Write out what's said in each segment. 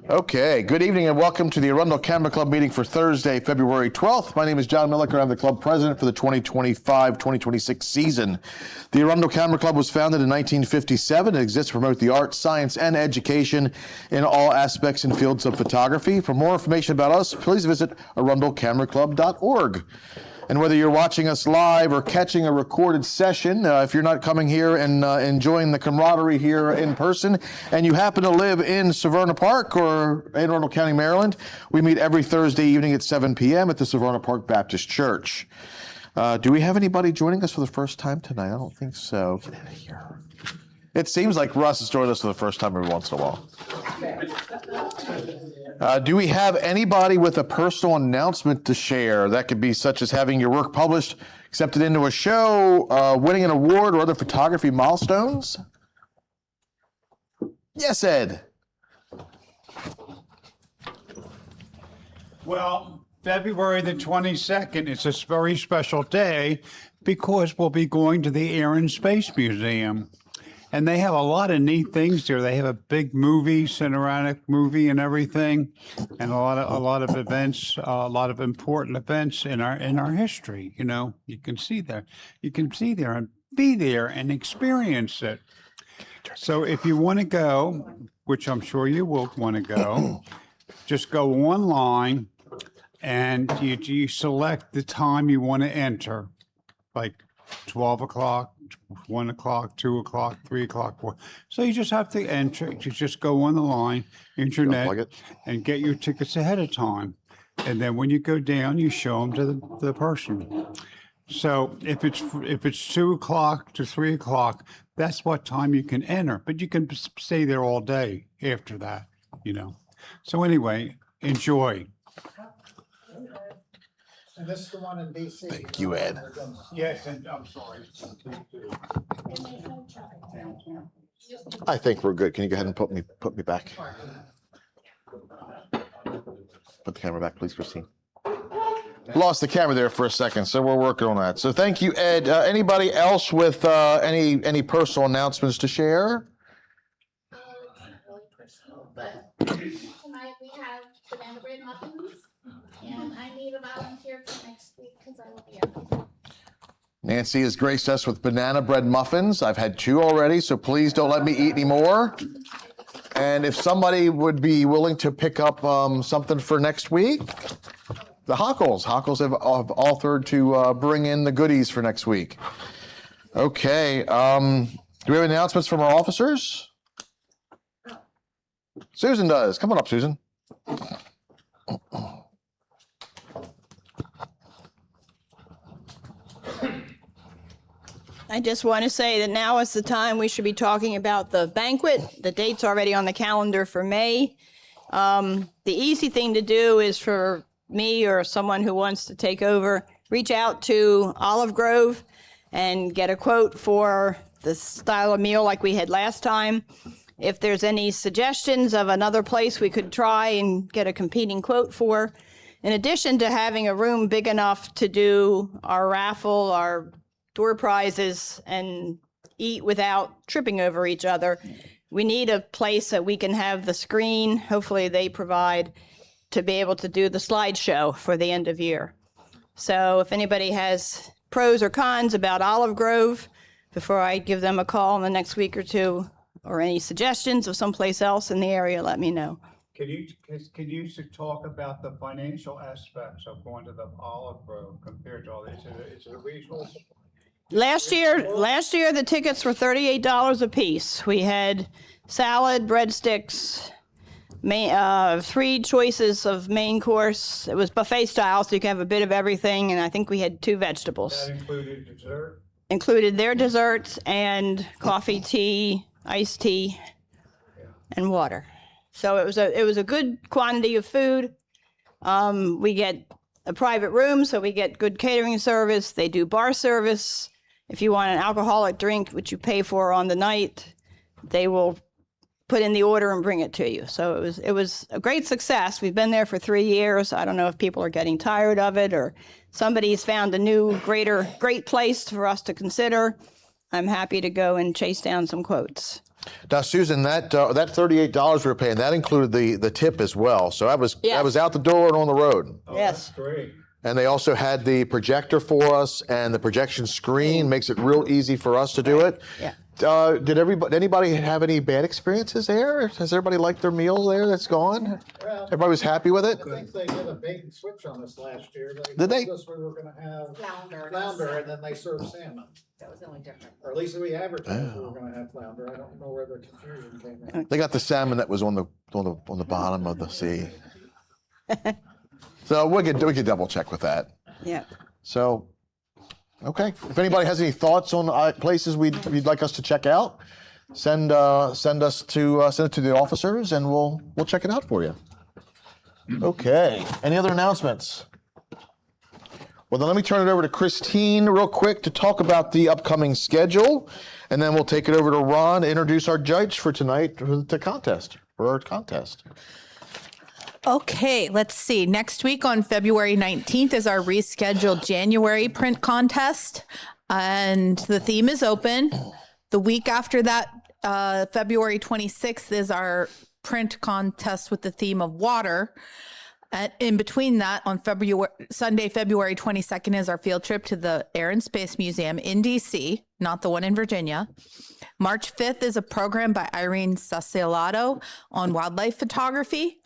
Okay, good evening and welcome to the Arundel Camera Club meeting for Thursday, February 12th. My name is John Milliker. I'm the club president for the 2025-2026 season. The Arundel Camera Club was founded in 1957. It exists to promote the arts, science, and education in all aspects and fields of photography. For more information about us, please visit arundelcameraclub.org. And whether you're watching us live or catching a recorded session, if you're not coming here and enjoying the camaraderie here in person, and you happen to live in Severna Park or in Arundel County, Maryland, we meet every Thursday evening at 7 p.m. at the Severna Park Baptist Church. Do we have anybody joining us for the first time tonight? I don't think so. Get out of here. It seems like Russ is joining us for the first time every once in a while. Do we have anybody with a personal announcement to share? That could be such as having your work published, accepted into a show, winning an award, or other photography milestones? Yes, Ed. Well, February the 22nd is a very special day because we'll be going to the Air and Space Museum. And they have a lot of neat things there. They have a big movie, cinematic movie and everything, and a lot of events, a lot of important events in our history. You know, you can see there and be there and experience it. So if you want to go, which I'm sure you will want to go, just go online and you select the time you want to enter, like 12 o'clock, 1 o'clock, 2 o'clock, 3 o'clock, 4. So you just have to enter, you just go on the line, internet, and get your tickets ahead of time. And then when you go down, you show them to the person. So if it's 2 o'clock to 3 o'clock, that's what time you can enter. But you can stay there all day after that, you know. So anyway, enjoy. And this is the one in DC. Thank you, Ed. Yes, and I'm sorry. I think we're good. Can you go ahead and put me back? Put the camera back, please, Christine. Lost the camera there for a second, so we're working on that. So thank you, Ed. Anybody else with any personal announcements to share? Really personal, but tonight we have banana bread muffins, and I need a volunteer for next week because I will be out. Nancy has graced us with banana bread muffins. I've had 2 already, so please don't let me eat any more. And if somebody would be willing to pick up something for next week, the Hockles have authored to bring in the goodies for next week. Okay, do we have announcements from our officers? Susan does. Come on up, Susan. I just want to say that now is the time we should be talking about the banquet. The date's already on the calendar for May. The easy thing to do is for me or someone who wants to take over, reach out to Olive Grove and get a quote for the style of meal like we had last time. If there's any suggestions of another place we could try and get a competing quote for, in addition to having a room big enough to do our raffle, our door prizes, and eat without tripping over each other, we need a place that we can have the screen, hopefully they provide, to be able to do the slideshow for the end of year. So if anybody has pros or cons about Olive Grove, before I give them a call in the next week or two, or any suggestions of someplace else in the area, let me know. Can you talk about the financial aspects of going to the Olive Grove compared to all this? Is it a regional? Last year, the tickets were $38 a piece. We had salad, breadsticks, 3 choices of main course. It was buffet style, so you could have a bit of everything, and I think we had 2 vegetables. That included dessert? Included their desserts and coffee, tea, iced tea, and water. So it was a good quantity of food. We get a private room, so we get good catering service. They do bar service. If you want an alcoholic drink, which you pay for on the night, they will put in the order and bring it to you. So it was a great success. We've been there for 3 years. I don't know if people are getting tired of it or somebody's found a new, great place for us to consider. I'm happy to go and chase down some quotes. Now, Susan, that $38 we were paying, that included the tip as well. So that was out the door and on the road. Yes. Great. And they also had the projector for us, and the projection screen makes it real easy for us to do it. Yeah. Did anybody have any bad experiences there? Has everybody liked their meal there that's gone? Well, Everybody was happy with it? I think they did a big switch on us last year. Did they? told us we were gonna have Flounder. flounder and then they served salmon. That was the only difference. Or at least we advertised we were gonna have flounder. I don't know where the confusion came in. They got the salmon that was on the bottom of the sea. So we could double check with that. Yeah. So, okay. If anybody has any thoughts on places you'd like us to check out, send it to the officers, and we'll check it out for you. Okay. Any other announcements? Well, then let me turn it over to Christine real quick to talk about the upcoming schedule, and then we'll take it over to Ron to introduce our judge for tonight for our contest. Okay, let's see. Next week on February 19th is our rescheduled January print contest, and the theme is open. The week after that, February 26th, is our print contest with the theme of water. And in between that, on Sunday, February 22nd, is our field trip to the Air and Space Museum in DC, not the one in Virginia. March 5th is a program by Irene Sasilato on wildlife photography.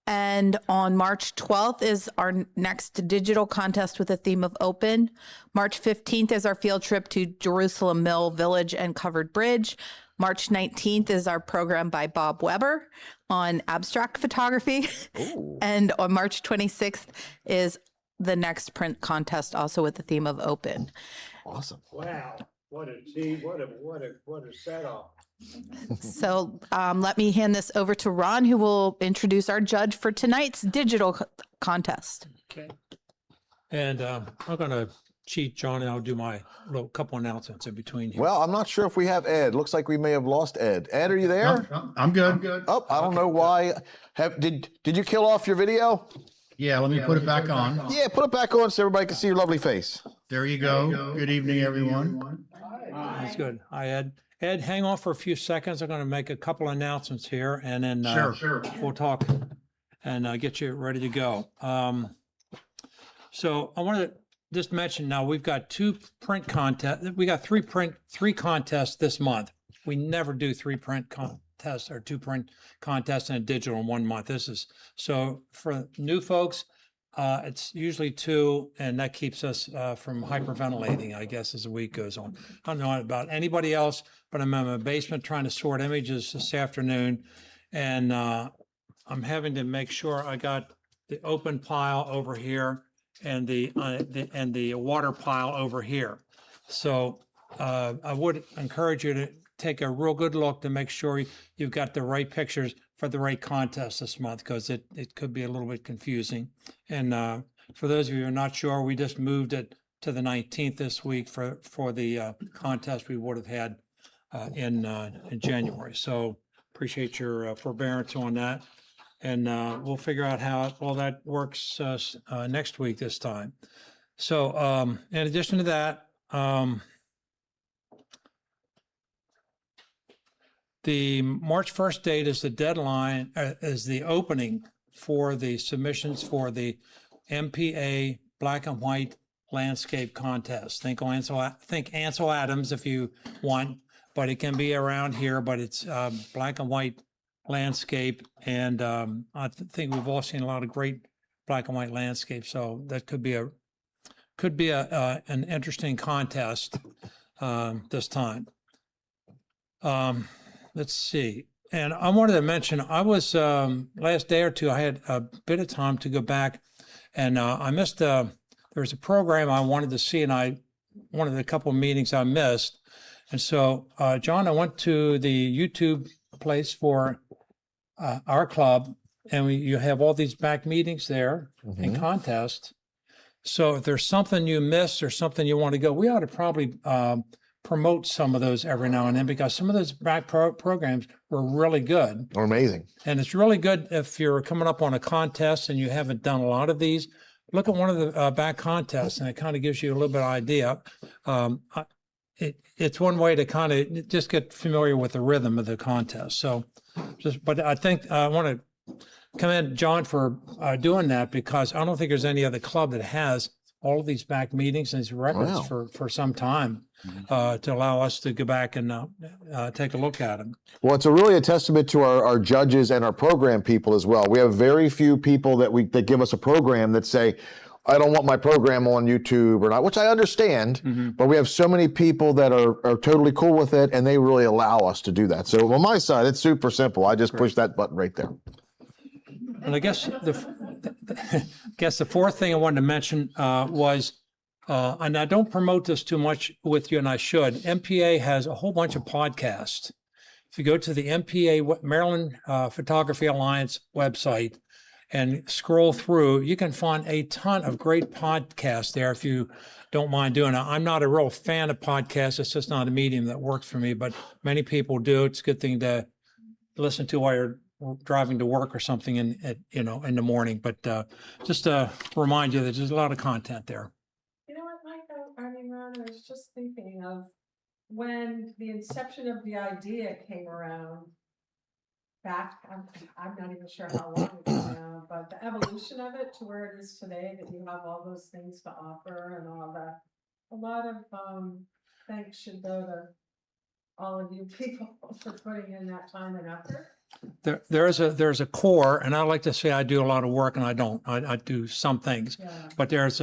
And on March 12th is our next digital contest with the theme of open. March 15th is our field trip to Jerusalem Mill Village and Covered Bridge. March 19th is our program by Bob Weber on abstract photography. And on March 26th is the next print contest, also with the theme of open. Awesome. Wow. What a setup. So let me hand this over to Ron, who will introduce our judge for tonight's digital contest. Okay. And I'm going to cheat, John, and I'll do my little couple announcements in between here. Well, I'm not sure if we have Ed. Looks like we may have lost Ed. Ed, are you there? No, I'm good. Oh, I don't know why. Did you kill off your video? Yeah, let me put it back on. Yeah, put it back on so everybody can see your lovely face. There you go. Good evening, everyone. That's good. Hi, Ed. Ed, hang on for a few seconds. I'm going to make a couple announcements here, and then Sure. we'll talk and get you ready to go. So I wanted to just mention now we've got two print contests. We got three contests this month. We never do three print contests or two print contests and a digital in 1 month. This is so for new folks. It's usually two, and that keeps us from hyperventilating, I guess, as the week goes on. I don't know about anybody else, but I'm in my basement trying to sort images this afternoon, and I'm having to make sure I got the open pile over here and the water pile over here. So I would encourage you to take a real good look to make sure you've got the right pictures for the right contest this month, because it could be a little bit confusing. And for those of you who are not sure, we just moved it to the 19th this week for the contest we would have had in January. So appreciate your forbearance on that. And we'll figure out how all that works next week this time. So in addition to that, the March 1st date is the deadline, is the opening for the submissions for the MPA Black and White Landscape Contest. Think Ansel Adams if you want, but it can be around here, but it's black and white landscape. And I think we've all seen a lot of great black and white landscapes. So that could be an interesting contest this time. Let's see. And I wanted to mention, I was, last day or two, I had a bit of time to go back, and I missed, there was a program I wanted to see, and one of the couple of meetings I missed. And so, John, I went to the YouTube place for our club, and you have all these back meetings there and contests. So if there's something you missed or something you want to go, we ought to probably promote some of those every now and then, because some of those back programs were really good. Or amazing. And it's really good if you're coming up on a contest and you haven't done a lot of these. Look at one of the back contests, and it kind of gives you a little bit of idea. it's one way to kind of just get familiar with the rhythm of the contest. So but I think I want to commend John for doing that, because I don't think there's any other club that has all of these back meetings and these records for some time to allow us to go back and take a look at them. Well, it's really a testament to our judges and our program people as well. We have very few people that give us a program that say, I don't want my program on YouTube or not, which I understand, but we have so many people that are totally cool with it, and they really allow us to do that. So on my side, it's super simple. I just push that button right there. And I guess the fourth thing I wanted to mention was, and I don't promote this too much with you, and I should. MPA has a whole bunch of podcasts. If you go to the MPA, Maryland Photography Alliance website, and scroll through, you can find a ton of great podcasts there if you don't mind doing it. I'm not a real fan of podcasts. It's just not a medium that works for me, but many people do. It's a good thing to listen to while you're driving to work or something in the morning. But just to remind you that there's a lot of content there. You know what, Mike? Ron, I was just thinking of when the inception of the idea came around back, I'm not even sure how long ago now, but the evolution of it to where it is today, that you have all those things to offer and all that. A lot of thanks should go to all of you people for putting in that time and effort. There's a core, and I like to say I do a lot of work, and I don't. I do some things, but there's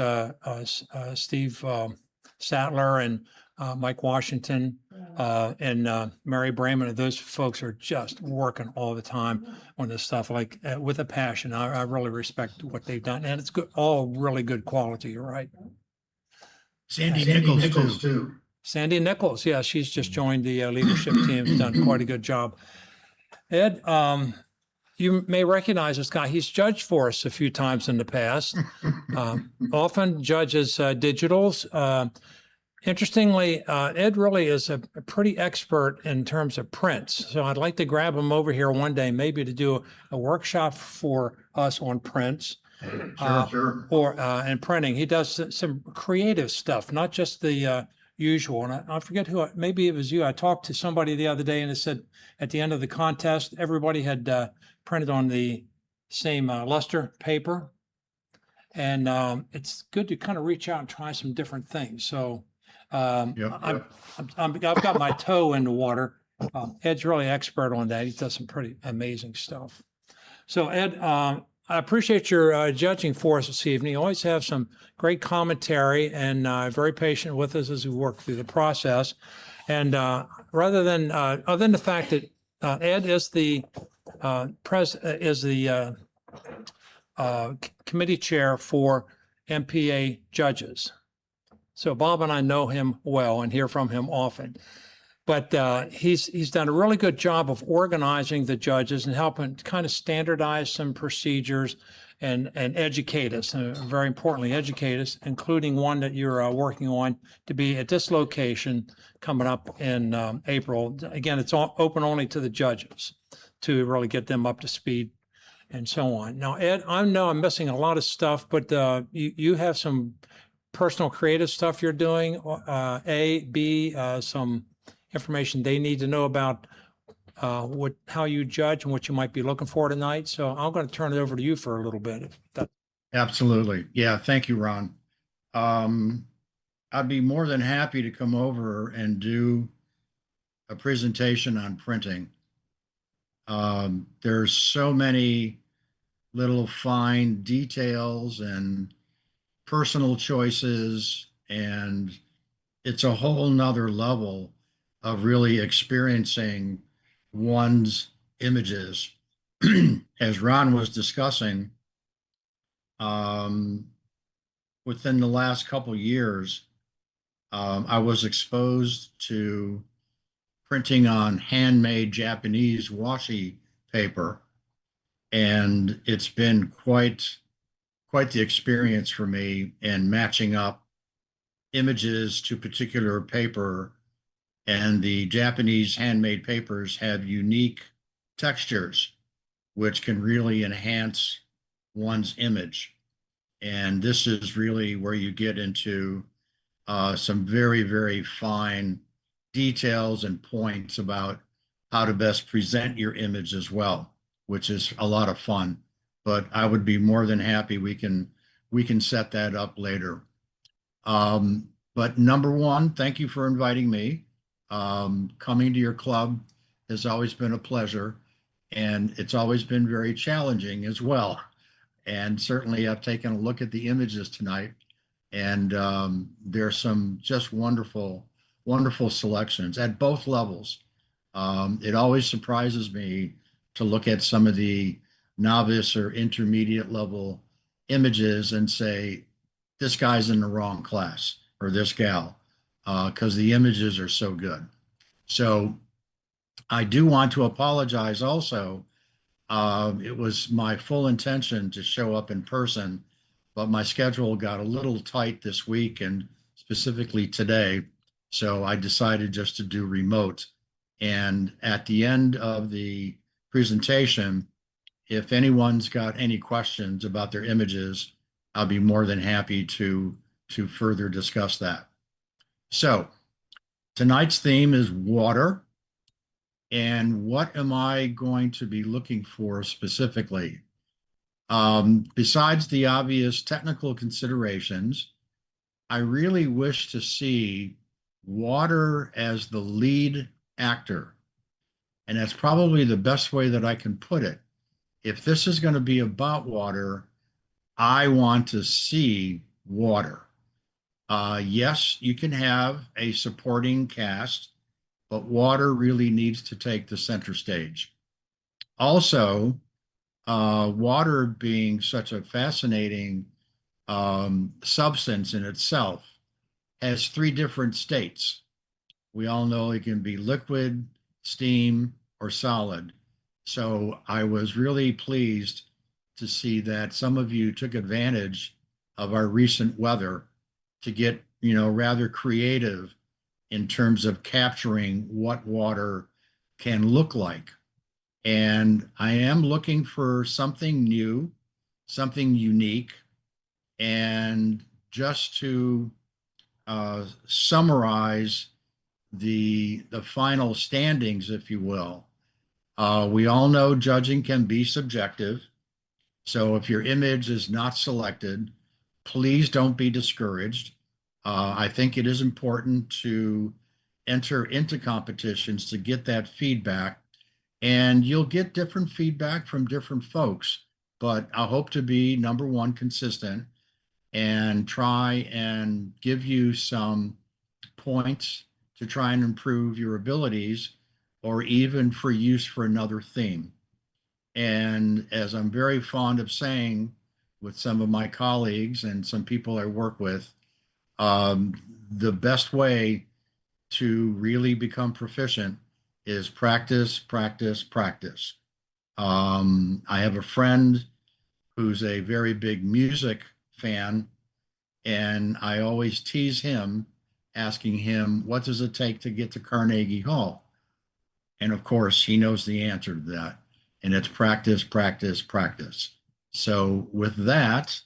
Steve Sattler and Mike Washington and Mary Brayman. Those folks are just working all the time on this stuff, like with a passion. I really respect what they've done, and it's good, all really good quality. You're right. Sandy Nichols too. Sandy Nichols, yeah, she's just joined the leadership team. Has done quite a good job. Ed, you may recognize this guy. He's judged for us a few times in the past. Often judges digitals. Interestingly, Ed really is a pretty expert in terms of prints. So I'd like to grab him over here one day, maybe to do a workshop for us on prints. Sure. Or and printing. He does some creative stuff, not just the usual. And I forget who, maybe it was you. I talked to somebody the other day, and it said at the end of the contest, everybody had printed on the same luster paper. And it's good to kind of reach out and try some different things. So I've got my toe in the water. Ed's really expert on that. He does some pretty amazing stuff. So Ed, I appreciate your judging for us this evening. You always have some great commentary and very patient with us as we work through the process. And other than the fact that Ed is the committee chair for MPA judges. So Bob and I know him well and hear from him often. But he's done a really good job of organizing the judges and helping kind of standardize some procedures and educate us, very importantly, educate us, including one that you're working on to be at this location coming up in April. Again, it's open only to the judges to really get them up to speed and so on. Now, Ed, I know I'm missing a lot of stuff, but you have some personal creative stuff you're doing, some information they need to know about how you judge and what you might be looking for tonight. So I'm going to turn it over to you for a little bit. Absolutely. Yeah. Thank you, Ron. I'd be more than happy to come over and do a presentation on printing. There's so many little fine details and personal choices, and it's a whole nother level of really experiencing one's images. As Ron was discussing, within the last couple of years, I was exposed to printing on handmade Japanese washi paper, and it's been quite the experience for me in matching up images to particular paper. And the Japanese handmade papers have unique textures, which can really enhance one's image. And this is really where you get into some very, very fine details and points about how to best present your image as well, which is a lot of fun. But I would be more than happy. We can set that up later. But number one, thank you for inviting me. Coming to your club has always been a pleasure, and it's always been very challenging as well. And certainly I've taken a look at the images tonight, and there's some just wonderful, wonderful selections at both levels. It always surprises me to look at some of the novice or intermediate level images and say, this guy's in the wrong class, or this gal, because the images are so good. So I do want to apologize also. It was my full intention to show up in person, but my schedule got a little tight this week and specifically today. So I decided just to do remote. And at the end of the presentation, if anyone's got any questions about their images, I'll be more than happy to further discuss that. So tonight's theme is water. And what am I going to be looking for specifically? Besides the obvious technical considerations, I really wish to see water as the lead actor. And that's probably the best way that I can put it. If this is going to be about water, I want to see water. Yes, you can have a supporting cast, but water really needs to take the center stage. Also, water being such a fascinating substance in itself has three different states. We all know it can be liquid, steam, or solid. So I was really pleased to see that some of you took advantage of our recent weather to get, rather creative in terms of capturing what water can look like. And I am looking for something new, something unique. And just to summarize the final standings, if you will, we all know judging can be subjective. So if your image is not selected, please don't be discouraged. I think it is important to enter into competitions to get that feedback, and you'll get different feedback from different folks, but I hope to be, number one, consistent and try and give you some points to try and improve your abilities, or even for use for another theme. And as I'm very fond of saying with some of my colleagues and some people I work with, the best way to really become proficient is practice, practice, practice. I have a friend who's a very big music fan, and I always tease him, asking him, what does it take to get to Carnegie Hall? And of course, he knows the answer to that. And it's practice, practice, practice. So with that,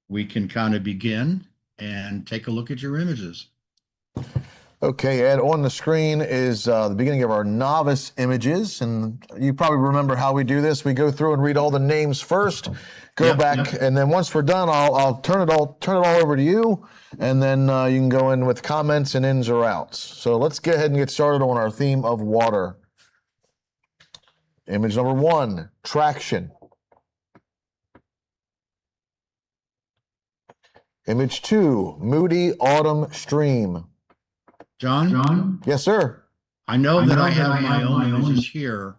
we can kind of begin and take a look at your images. Okay, Ed, on the screen is the beginning of our novice images, and you probably remember how we do this. We go through and read all the names first, go back, and then once we're done, I'll turn it all over to you, and then you can go in with comments and ins or outs. So let's go ahead and get started on our theme of water. Image number 1, traction. Image 2, moody autumn stream. John? Yes, sir. I know that I have my own images here,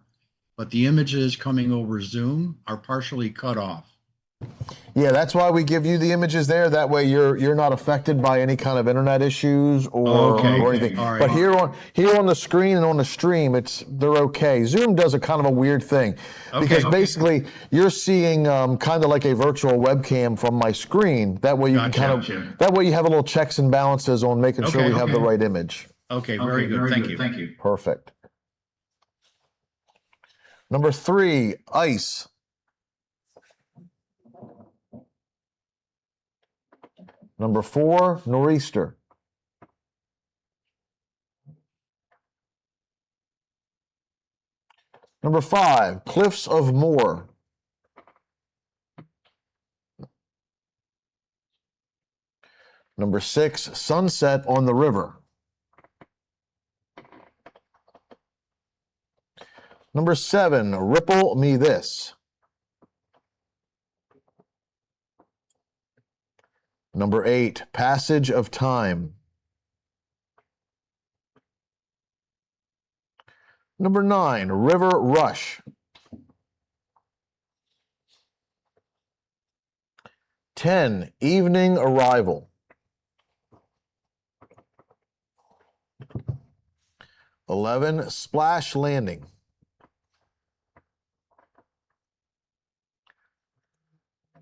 but the images coming over Zoom are partially cut off. Yeah, that's why we give you the images there. That way you're not affected by any kind of internet issues or anything. All right. But here on the screen and on the stream, they're okay. Zoom does a kind of a weird thing because basically you're seeing kind of like a virtual webcam from my screen. That way you can that way you have a little checks and balances on making sure we have the right image. Okay, very good. Thank you. Perfect. Number 3, ice. Number 4, nor'easter. Number 5, Cliffs of Moher. Number 6, Sunset on the River. Number 7, Ripple Me This. Number 8, Passage of Time. Number 9, River Rush. 10, Evening Arrival. 11, Splash Landing.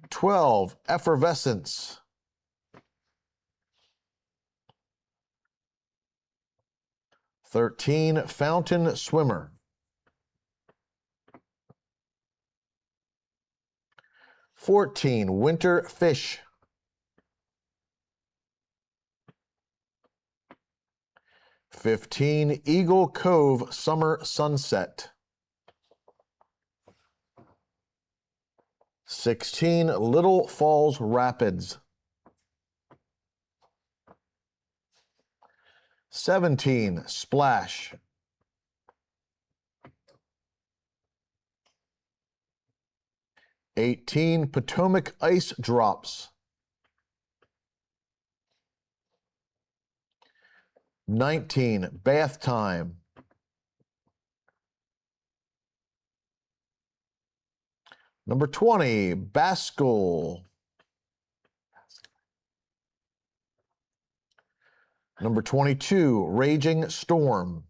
12, Effervescence. 13, Fountain Swimmer. 14, Winter Fish. 15, Eagle Cove Summer Sunset. 16, Little Falls Rapids. 17, Splash. 18, Potomac Ice Drops. 19, Bath Time. 20, Baskel. 22, Raging Storm.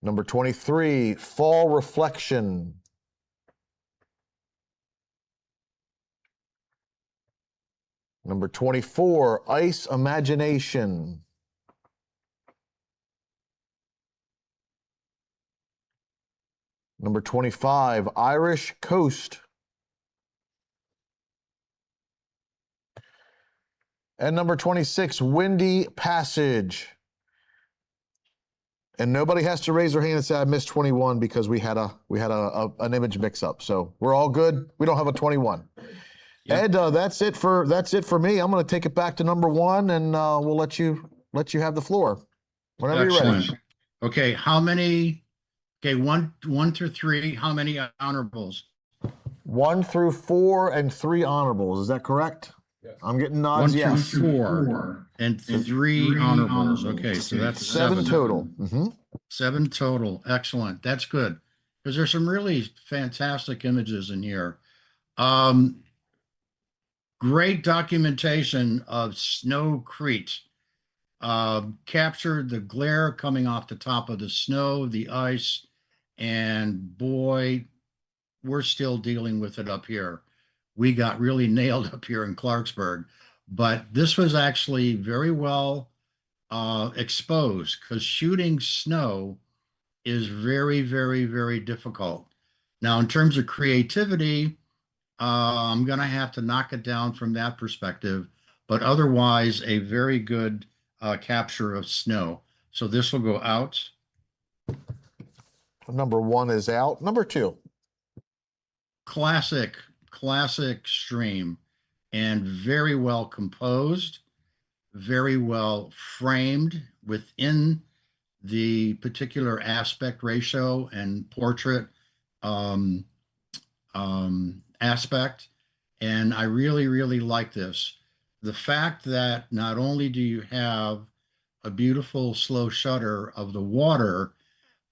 23, Fall Reflection. 24, Ice Imagination. 25, Irish Coast. And 26, Windy Passage. And nobody has to raise their hand and say I missed 21 because we had an image mix up. So we're all good. We don't have a 21. Yep. Ed, that's it for me. I'm going to take it back to number 1, and we'll let you have the floor whenever Excellent. you're ready. Okay, how many? Okay, one through 3. How many honorables? 1 through 4 and 3 honorables. Is that correct? Yes. I'm getting nods. 1 yes. through 4 and 3 honorables. Okay, so that's 7 total. Mm-hmm. 7 total. Excellent. That's good because there's some really fantastic images in here. Great documentation of snowcrete. Captured the glare coming off the top of the snow, the ice, and boy, we're still dealing with it up here. We got really nailed up here in Clarksburg, but this was actually very well exposed because shooting snow is very, very, very difficult. Now, in terms of creativity, I'm going to have to knock it down from that perspective, but otherwise a very good capture of snow. So this will go out. Number 1 is out. Number 2. Classic stream, and very well composed, very well framed within the particular aspect ratio and portrait aspect. And I really, really like this. The fact that not only do you have a beautiful slow shutter of the water,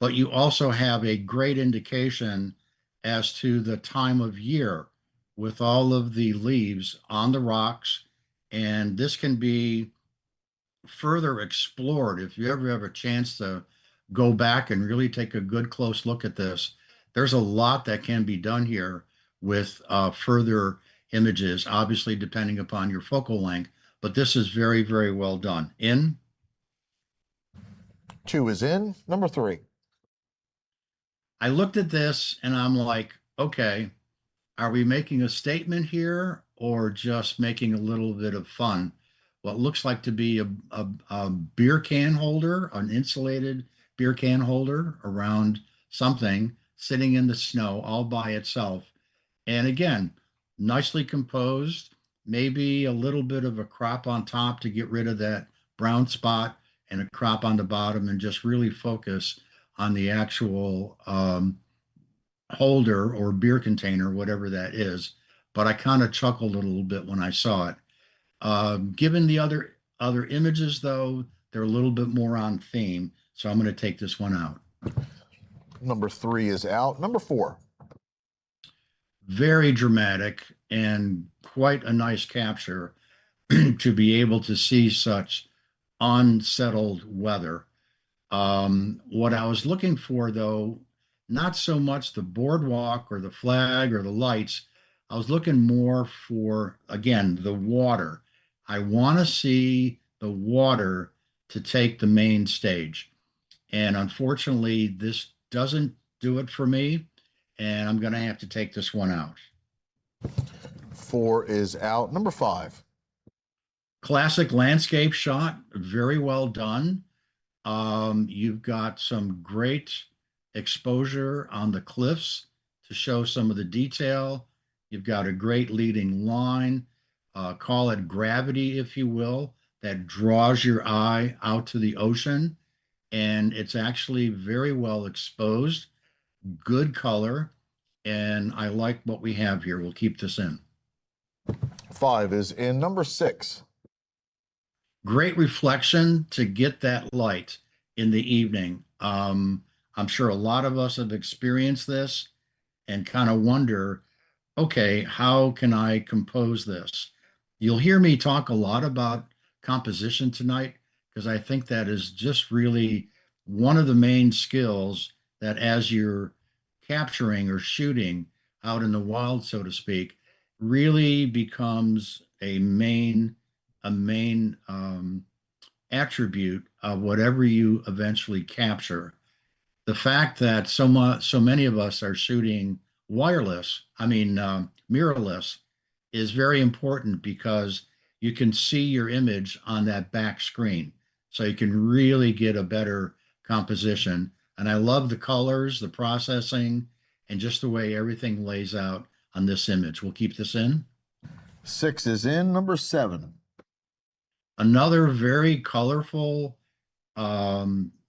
but you also have a great indication as to the time of year with all of the leaves on the rocks. And this can be further explored if you ever have a chance to go back and really take a good close look at this. There's a lot that can be done here with further images, obviously depending upon your focal length, but this is very, very well done. In? 2 is in. Number 3. I looked at this and I'm like, okay, are we making a statement here or just making a little bit of fun? what looks like to be a beer can holder, an insulated beer can holder around something sitting in the snow all by itself. And again, nicely composed, maybe a little bit of a crop on top to get rid of that brown spot and a crop on the bottom and just really focus on the actual holder or beer container, whatever that is. But I kind of chuckled a little bit when I saw it. Given the other images, though, they're a little bit more on theme, so I'm going to take this one out. Number 3 is out. Number 4. Very dramatic and quite a nice capture to be able to see such unsettled weather. What I was looking for, though, not so much the boardwalk or the flag or the lights. I was looking more for, again, the water. I want to see the water to take the main stage. And unfortunately, this doesn't do it for me. And I'm going to have to take this one out. 4 is out. Number 5. Classic landscape shot, very well done. You've got some great exposure on the cliffs to show some of the detail. You've got a great leading line, call it gravity, if you will, that draws your eye out to the ocean. And it's actually very well exposed, good color, and I like what we have here. We'll keep this in. 5 is in. Number 6. Great reflection to get that light in the evening. I'm sure a lot of us have experienced this and kind of wonder, okay, how can I compose this? You'll hear me talk a lot about composition tonight because I think that is just really one of the main skills that as you're capturing or shooting out in the wild, so to speak, really becomes a main attribute of whatever you eventually capture. The fact that so many of us are shooting mirrorless, is very important because you can see your image on that back screen, so you can really get a better composition. And I love the colors, the processing, and just the way everything lays out on this image. We'll keep this in. 6 is in. Number 7. Another very colorful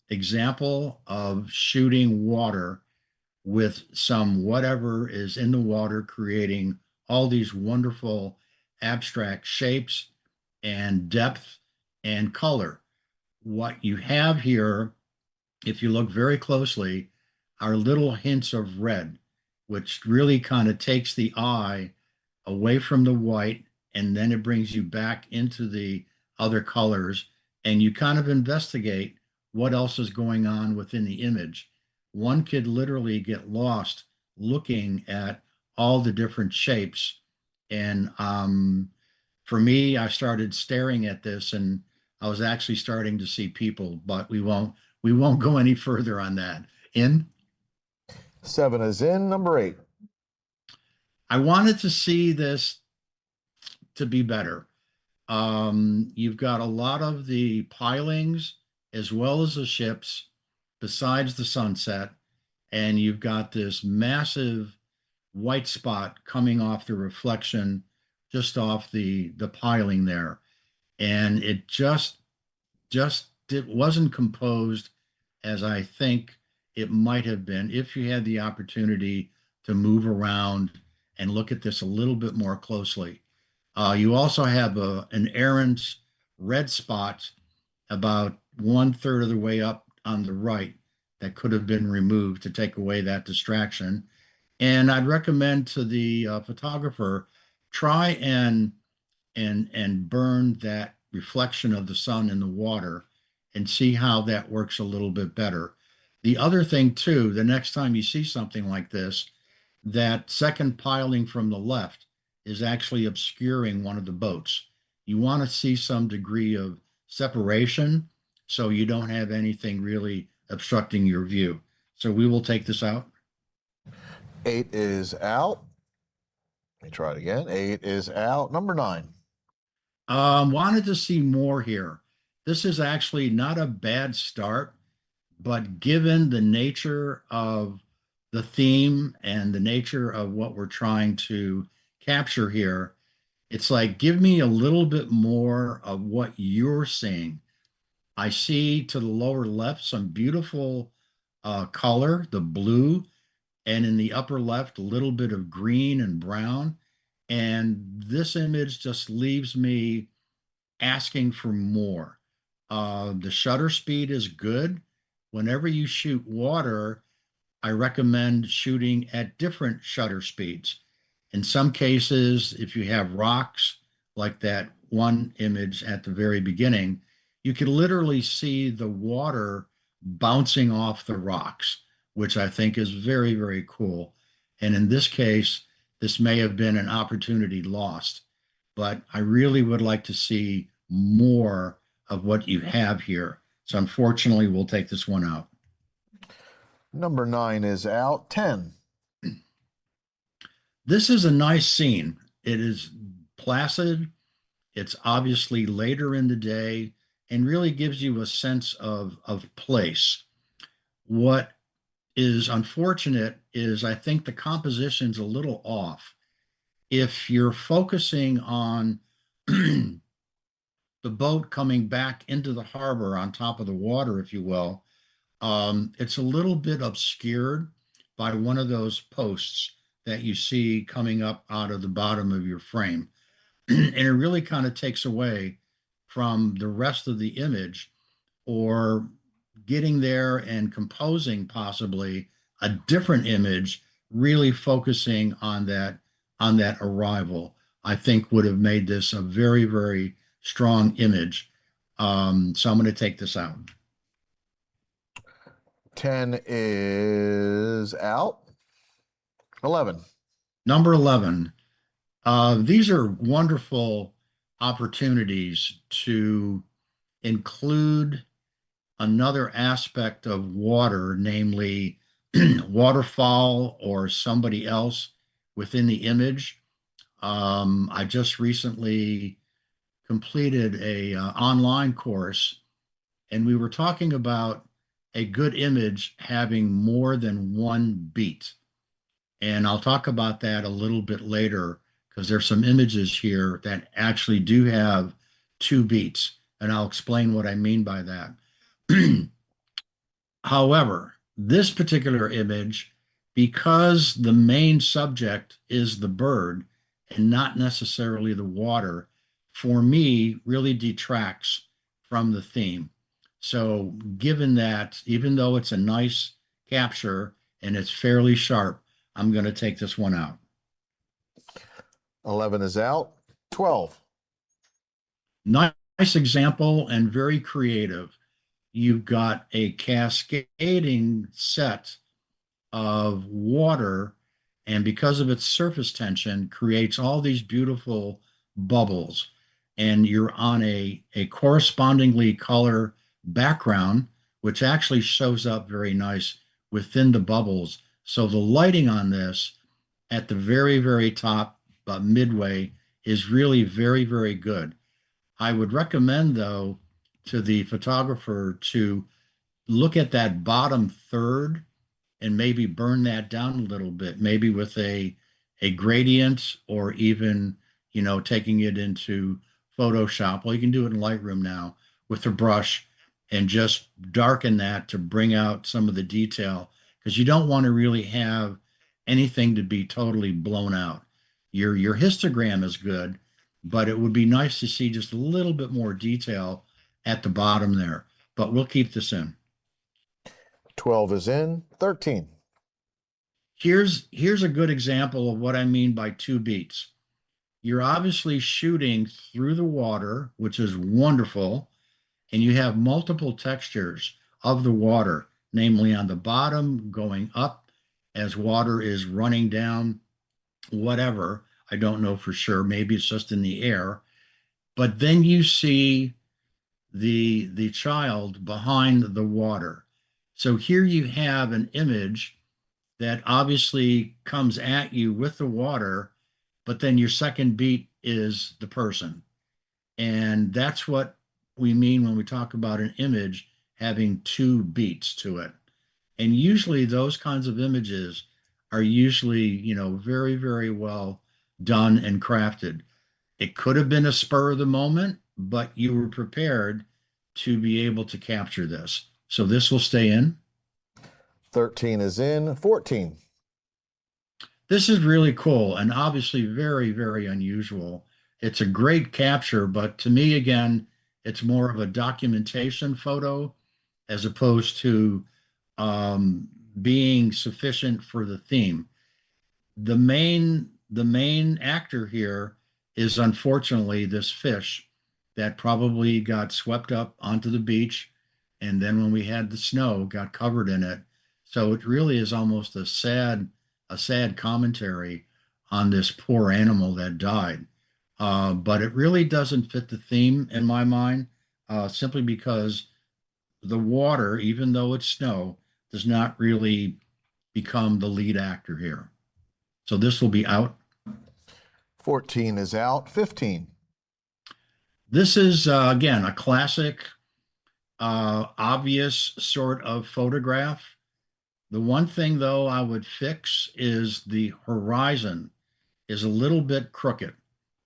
example of shooting water with some whatever is in the water, creating all these wonderful abstract shapes and depth and color. What you have here, if you look very closely, are little hints of red, which really kind of takes the eye away from the white, and then it brings you back into the other colors, and you kind of investigate what else is going on within the image. One could literally get lost looking at all the different shapes. And for me, I started staring at this, and I was actually starting to see people, but we won't go any further on that. In 7 is in. Number 8. I wanted to see this to be better. You've got a lot of the pilings as well as the ships besides the sunset, and you've got this massive white spot coming off the reflection just off the piling there. And it it wasn't composed as I think it might have been if you had the opportunity to move around and look at this a little bit more closely. You also have an errant red spot about 1/3 of the way up on the right that could have been removed to take away that distraction. And I'd recommend to the photographer, try and burn that reflection of the sun in the water and see how that works a little bit better. The other thing too, the next time you see something like this, that second piling from the left is actually obscuring one of the boats. You want to see some degree of separation so you don't have anything really obstructing your view. So we will take this out. 8 is out. Let me try it again. 8 is out. Number 9. Wanted to see more here. This is actually not a bad start, but given the nature of the theme and the nature of what we're trying to capture here, it's like, give me a little bit more of what you're seeing. I see to the lower left some beautiful color, the blue, and in the upper left, a little bit of green and brown. And this image just leaves me asking for more. The shutter speed is good. Whenever you shoot water, I recommend shooting at different shutter speeds. In some cases, if you have rocks, like that one image at the very beginning, you can literally see the water bouncing off the rocks, which I think is very, very cool. And in this case, this may have been an opportunity lost, but I really would like to see more of what you have here. So unfortunately, we'll take this one out. Number 9 is out. 10. This is a nice scene. It is placid. It's obviously later in the day and really gives you a sense of place. What is unfortunate is I think the composition's a little off. If you're focusing on the boat coming back into the harbor on top of the water, if you will, it's a little bit obscured by one of those posts that you see coming up out of the bottom of your frame. And it really kind of takes away from the rest of the image, or getting there and composing possibly a different image, really focusing on that arrival, I think would have made this a very, very strong image. So I'm going to take this out. 10 is out. 11. Number 11. These are wonderful opportunities to include another aspect of water, namely waterfall or somebody else within the image. I just recently completed a online course, and we were talking about a good image having more than one beat. And I'll talk about that a little bit later, because there's some images here that actually do have 2 beats, and I'll explain what I mean by that. However, this particular image, because the main subject is the bird and not necessarily the water, for me, really detracts from the theme. So given that, even though it's a nice capture and it's fairly sharp, I'm going to take this one out. 11 is out. 12. Nice example and very creative. You've got a cascading set of water, and because of its surface tension, creates all these beautiful bubbles. And you're on a correspondingly color background, which actually shows up very nice within the bubbles. So the lighting on this at the very, very top, about midway, is really very, very good. I would recommend, though, to the photographer to look at that bottom third and maybe burn that down a little bit, maybe with a gradient, or even, taking it into Photoshop. Well, you can do it in Lightroom now with a brush and just darken that to bring out some of the detail, because you don't want to really have anything to be totally blown out. Your histogram is good, but it would be nice to see just a little bit more detail at the bottom there. But we'll keep this in. 12 is in. 13. Here's a good example of what I mean by 2 beats. You're obviously shooting through the water, which is wonderful, and you have multiple textures of the water, namely on the bottom, going up as water is running down, whatever. I don't know for sure. Maybe it's just in the air. But then you see the child behind the water. So here you have an image that obviously comes at you with the water, but then your second beat is the person. And that's what we mean when we talk about an image having two beats to it. And usually those kinds of images are usually, very, very well done and crafted. It could have been a spur of the moment, but you were prepared to be able to capture this. So this will stay in. 13 is in. 14. This is really cool and obviously very, very unusual. It's a great capture, but to me, again, it's more of a documentation photo as opposed to being sufficient for the theme. The main actor here is unfortunately this fish that probably got swept up onto the beach, and then when we had the snow, got covered in it. So it really is almost a sad commentary on this poor animal that died. But it really doesn't fit the theme in my mind, simply because the water, even though it's snow, does not really become the lead actor here. So this will be out. 14 is out. 15. This is, again, a classic, obvious sort of photograph. The one thing, though, I would fix is the horizon is a little bit crooked.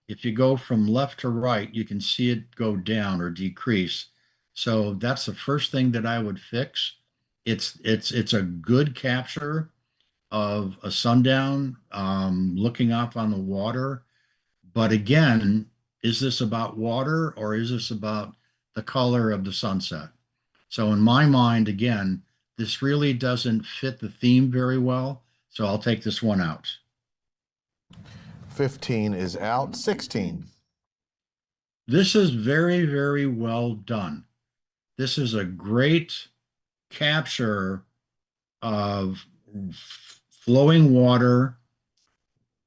If you go from left to right, you can see it go down or decrease. So that's the first thing that I would fix. It's a good capture of a sundown, looking off on the water. But again, is this about water or is this about the color of the sunset? So in my mind, again, this really doesn't fit the theme very well. So I'll take this one out. 15 is out. 16. This is very, very well done. This is a great capture of flowing water,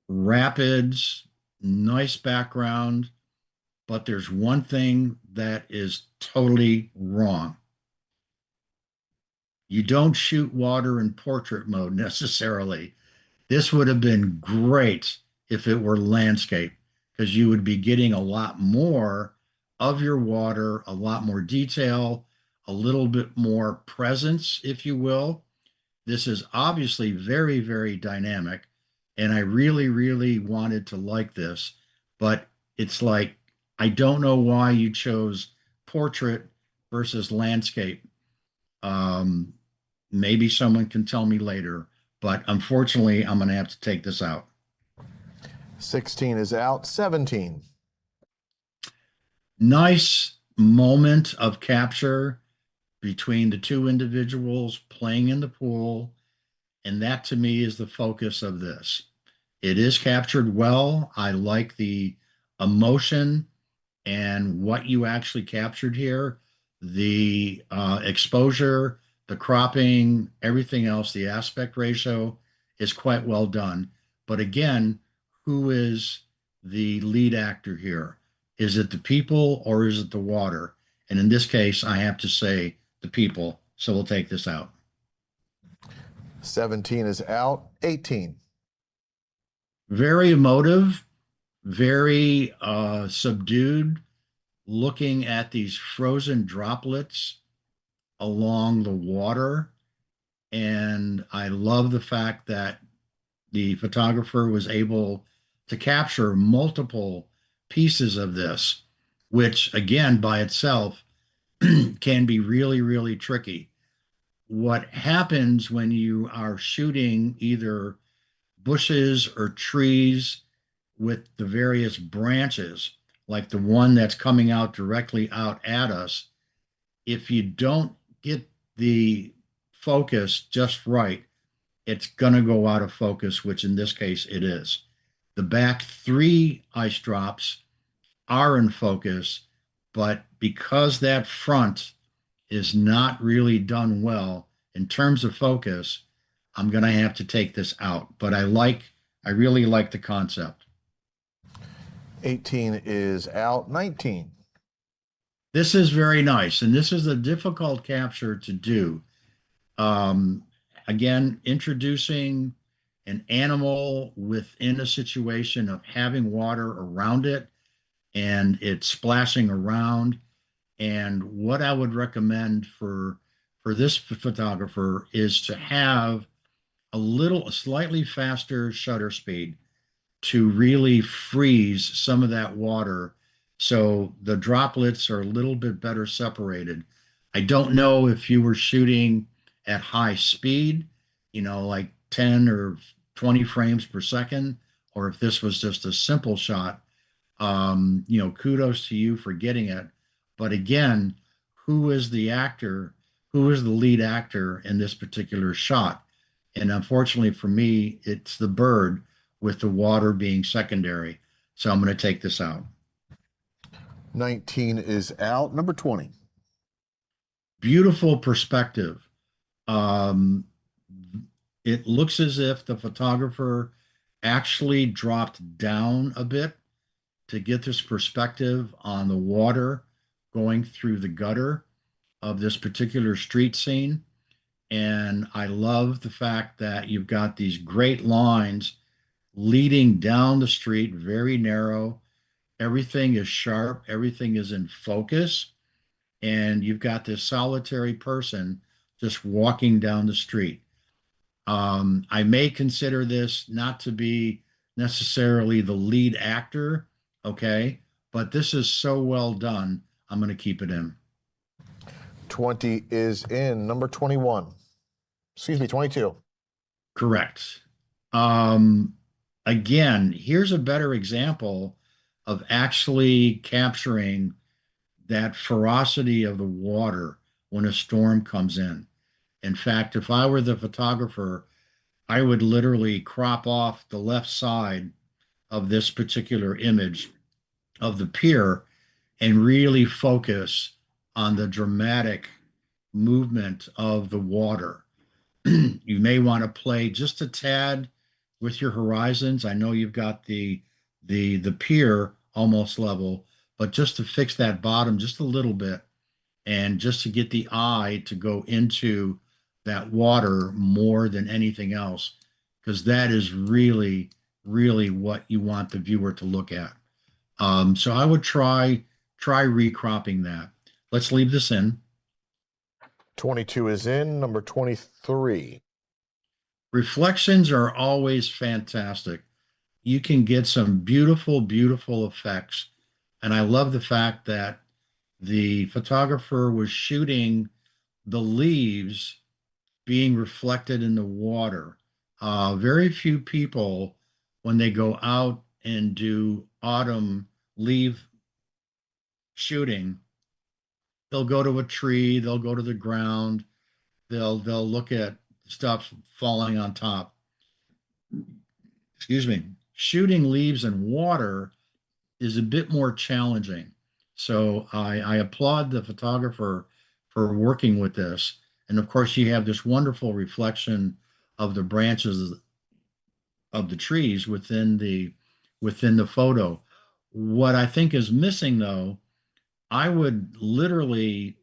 rapids, nice background, but there's one thing that is totally wrong. You don't shoot water in portrait mode necessarily. This would have been great if it were landscape, because you would be getting a lot more of your water, a lot more detail, a little bit more presence, if you will. This is obviously very, very dynamic, and I really, really wanted to like this, but it's like, I don't know why you chose portrait versus landscape. Maybe someone can tell me later, but unfortunately, I'm going to have to take this out. 16 is out. 17. Nice moment of capture between the two individuals playing in the pool. And that to me is the focus of this. It is captured well. I like the emotion and what you actually captured here. The exposure, the cropping, everything else, the aspect ratio is quite well done. But again, who is the lead actor here? Is it the people or is it the water? And in this case, I have to say the people. So we'll take this out. 17 is out. 18. Very emotive, very subdued, looking at these frozen droplets along the water. And I love the fact that the photographer was able to capture multiple pieces of this, which again, by itself, can be really, really tricky. What happens when you are shooting either bushes or trees with the various branches, like the one that's coming out directly out at us, if you don't get the focus just right, it's going to go out of focus, which in this case it is. The back three ice drops are in focus, but because that front is not really done well in terms of focus, I'm going to have to take this out. But I really like the concept. 18 is out. 19. This is very nice, and this is a difficult capture to do. Again, introducing an animal within a situation of having water around it. and it's splashing around. And what I would recommend for this photographer is to have a slightly faster shutter speed to really freeze some of that water so the droplets are a little bit better separated. I don't know if you were shooting at high speed, like 10 or 20 frames per second, or if this was just a simple shot. Kudos to you for getting it. But again, who is the actor? Who is the lead actor in this particular shot? And unfortunately for me, it's the bird with the water being secondary. So I'm going to take this out. 19 is out. Number 20. Beautiful perspective. Um, it looks as if the photographer actually dropped down a bit to get this perspective on the water going through the gutter of this particular street scene. And I love the fact that you've got these great lines leading down the street, very narrow. Everything is sharp, everything is in focus. And you've got this solitary person just walking down the street. I may consider this not to be necessarily the lead actor, okay? But this is so well done, I'm going to keep it in. 20 is in. Number 21. Excuse me, 22. Correct. Again, here's a better example of actually capturing that ferocity of the water when a storm comes in. In fact, if I were the photographer, I would literally crop off the left side of this particular image of the pier and really focus on the dramatic movement of the water. You may want to play just a tad with your horizons. I know you've got the pier almost level, but just to fix that bottom just a little bit and just to get the eye to go into that water more than anything else, because that is really, really what you want the viewer to look at. So I would try recropping that. Let's leave this in. 22 is in. Number 23. Reflections are always fantastic. You can get some beautiful, beautiful effects. And I love the fact that the photographer was shooting the leaves being reflected in the water. Very few people, when they go out and do autumn leaf shooting, they'll go to a tree, they'll go to the ground, they'll look at stuff falling on top. Excuse me. Shooting leaves in water is a bit more challenging. So I applaud the photographer for working with this. And of course, you have this wonderful reflection of the branches of the trees within the photo. What I think is missing, though, I would literally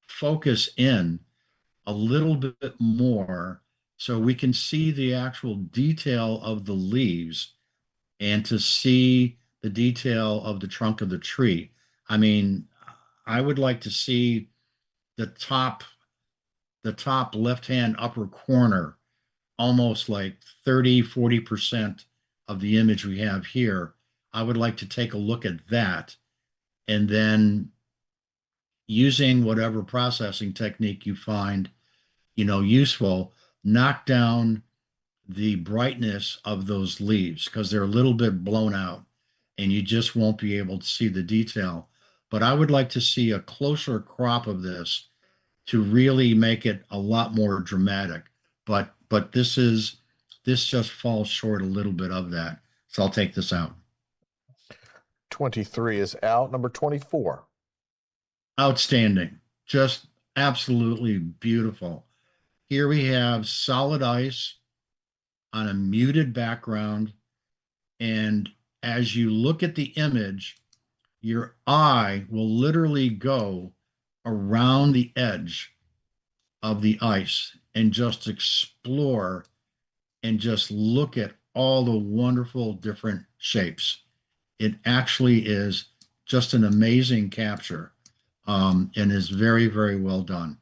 focus in a little bit more so we can see the actual detail of the leaves and to see the detail of the trunk of the tree. I mean, I would like to see the top left-hand upper corner, almost like 30-40% of the image we have here. I would like to take a look at that, and then using whatever processing technique you find, useful, knock down the brightness of those leaves because they're a little bit blown out and you just won't be able to see the detail. But I would like to see a closer crop of this to really make it a lot more dramatic. But this just falls short a little bit of that. So I'll take this out. 23 is out. Number 24. Outstanding. Just absolutely beautiful. Here we have solid ice on a muted background. And as you look at the image, your eye will literally go around the edge of the ice and just explore and just look at all the wonderful different shapes. It actually is just an amazing capture, and is very, very well done.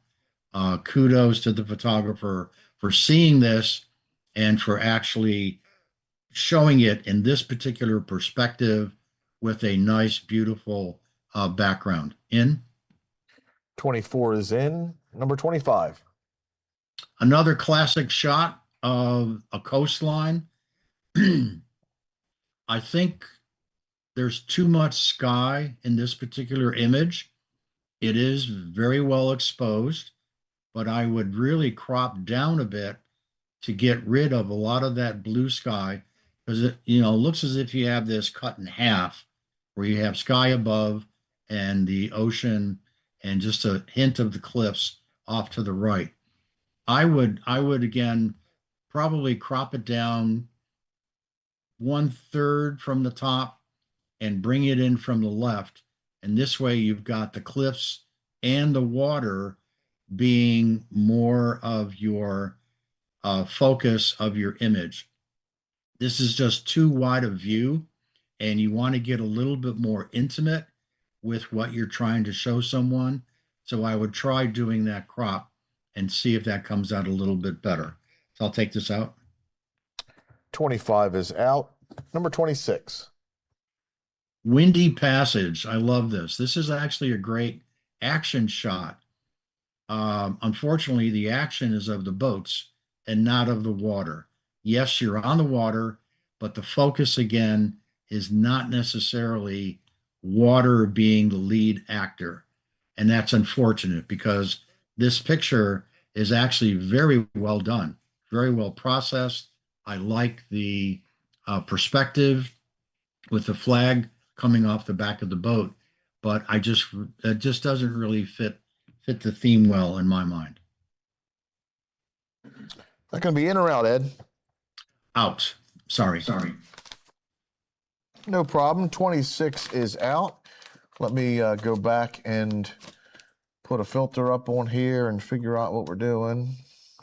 Kudos to the photographer for seeing this and for actually showing it in this particular perspective with a nice, beautiful background. In 24 is in. Number 25. another classic shot of a coastline. I think there's too much sky in this particular image. It is very well exposed, but I would really crop down a bit to get rid of a lot of that blue sky, because it, looks as if you have this cut in half where you have sky above and the ocean and just a hint of the cliffs off to the right. I would again probably crop it down 1/3 from the top and bring it in from the left. And this way you've got the cliffs and the water being more of your focus of your image. This is just too wide a view, and you want to get a little bit more intimate with what you're trying to show someone. So I would try doing that crop and see if that comes out a little bit better. So I'll take this out. 25 is out. Number 26. Windy Passage. I love this. This is actually a great action shot. Unfortunately, the action is of the boats and not of the water. Yes, you're on the water, but the focus again is not necessarily water being the lead actor. And that's unfortunate because this picture is actually very well done, very well processed. I like the perspective with the flag coming off the back of the boat, but it just doesn't really fit the theme well in my mind. That going to be in or out, Ed? Out. Sorry. No problem. 26 is out. Let me go back and put a filter up on here and figure out what we're doing.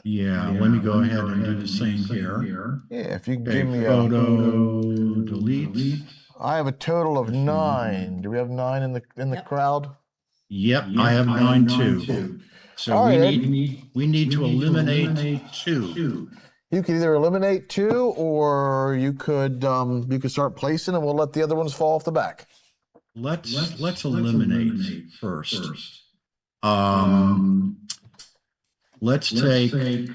Yeah, let me go ahead and do the same here. Yeah, if you can Okay, give me photo, delete. I have a total of 9. Do we have 9 in the crowd? Yep, I have 9 too. So All we right, need to eliminate 2. You could either eliminate 2 or you could start placing and we'll let the other ones fall off the back. Let's eliminate first. Let's take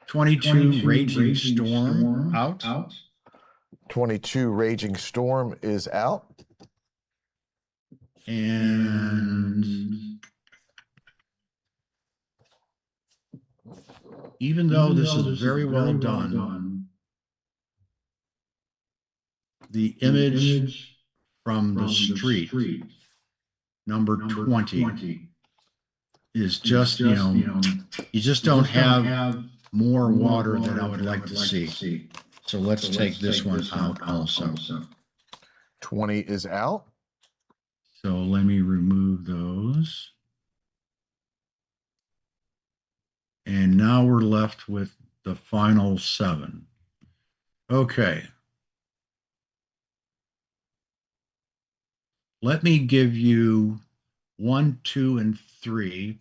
22 Raging Storm out. 22 Raging Storm is out. And even though this is very well done, the image from the street, number 20, is just, you just don't have more water than I would like to see. So let's take this one out also. 20 is out. So let me remove those. And now we're left with the final 7. Okay. Let me give you 1, 2, and 3,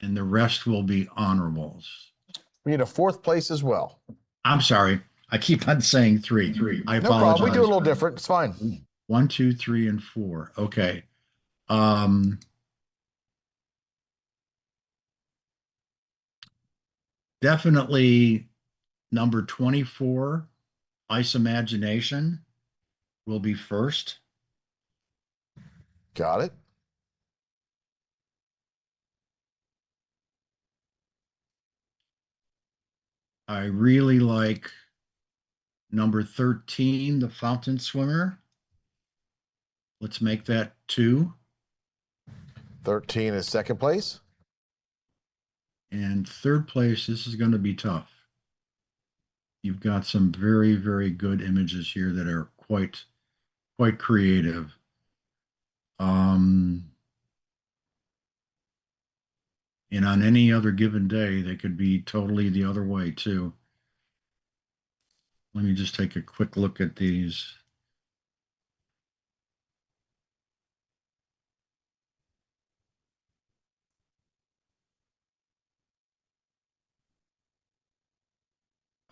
and the rest will be honorables. We need a 4th place as well. I'm sorry. I keep on saying 3. I No apologize. problem. We do a little different. It's fine. 1, 2, 3, and 4. Okay. Definitely number 24, Ice Imagination, will be first. Got it. I really like number 13, The Fountain Swimmer. Let's make that 2. 13 is 2nd place. And 3rd place, this is going to be tough. You've got some very, very good images here that are quite creative. And on any other given day, they could be totally the other way too. Let me just take a quick look at these.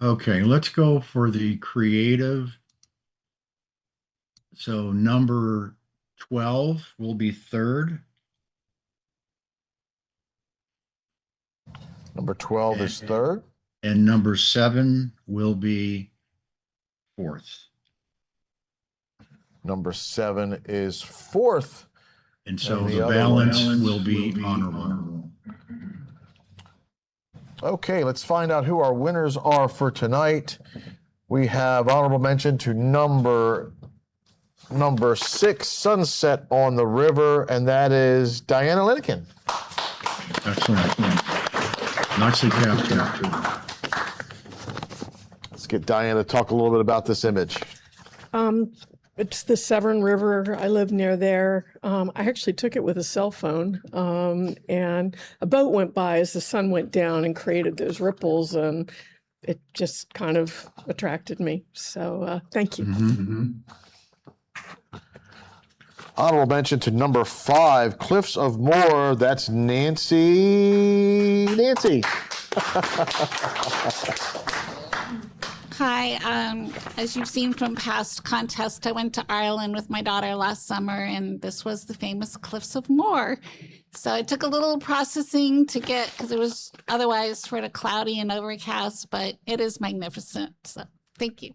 Okay, let's go for the creative. So number 12 will be third. Number 12 is third. And number 7 will be fourth. Number 7 is fourth. And so And the the other balance ones will be honorable. Okay, let's find out who our winners are for tonight. We have honorable mention to number 6, Sunset on the River, and that is Diana Lincoln. Excellent. Nicely captured. Let's get Diana to talk a little bit about this image. It's the Severn River. I live near there. I actually took it with a cell phone, and a boat went by as the sun went down and created those ripples, and it just kind of attracted me. So thank you. Honorable mention to number 5, Cliffs of Moher. That's Nancy. Hi, as you've seen from past contests, I went to Ireland with my daughter last summer, and this was the famous Cliffs of Moher. So it took a little processing to get, because it was otherwise sort of cloudy and overcast, but it is magnificent. So thank you.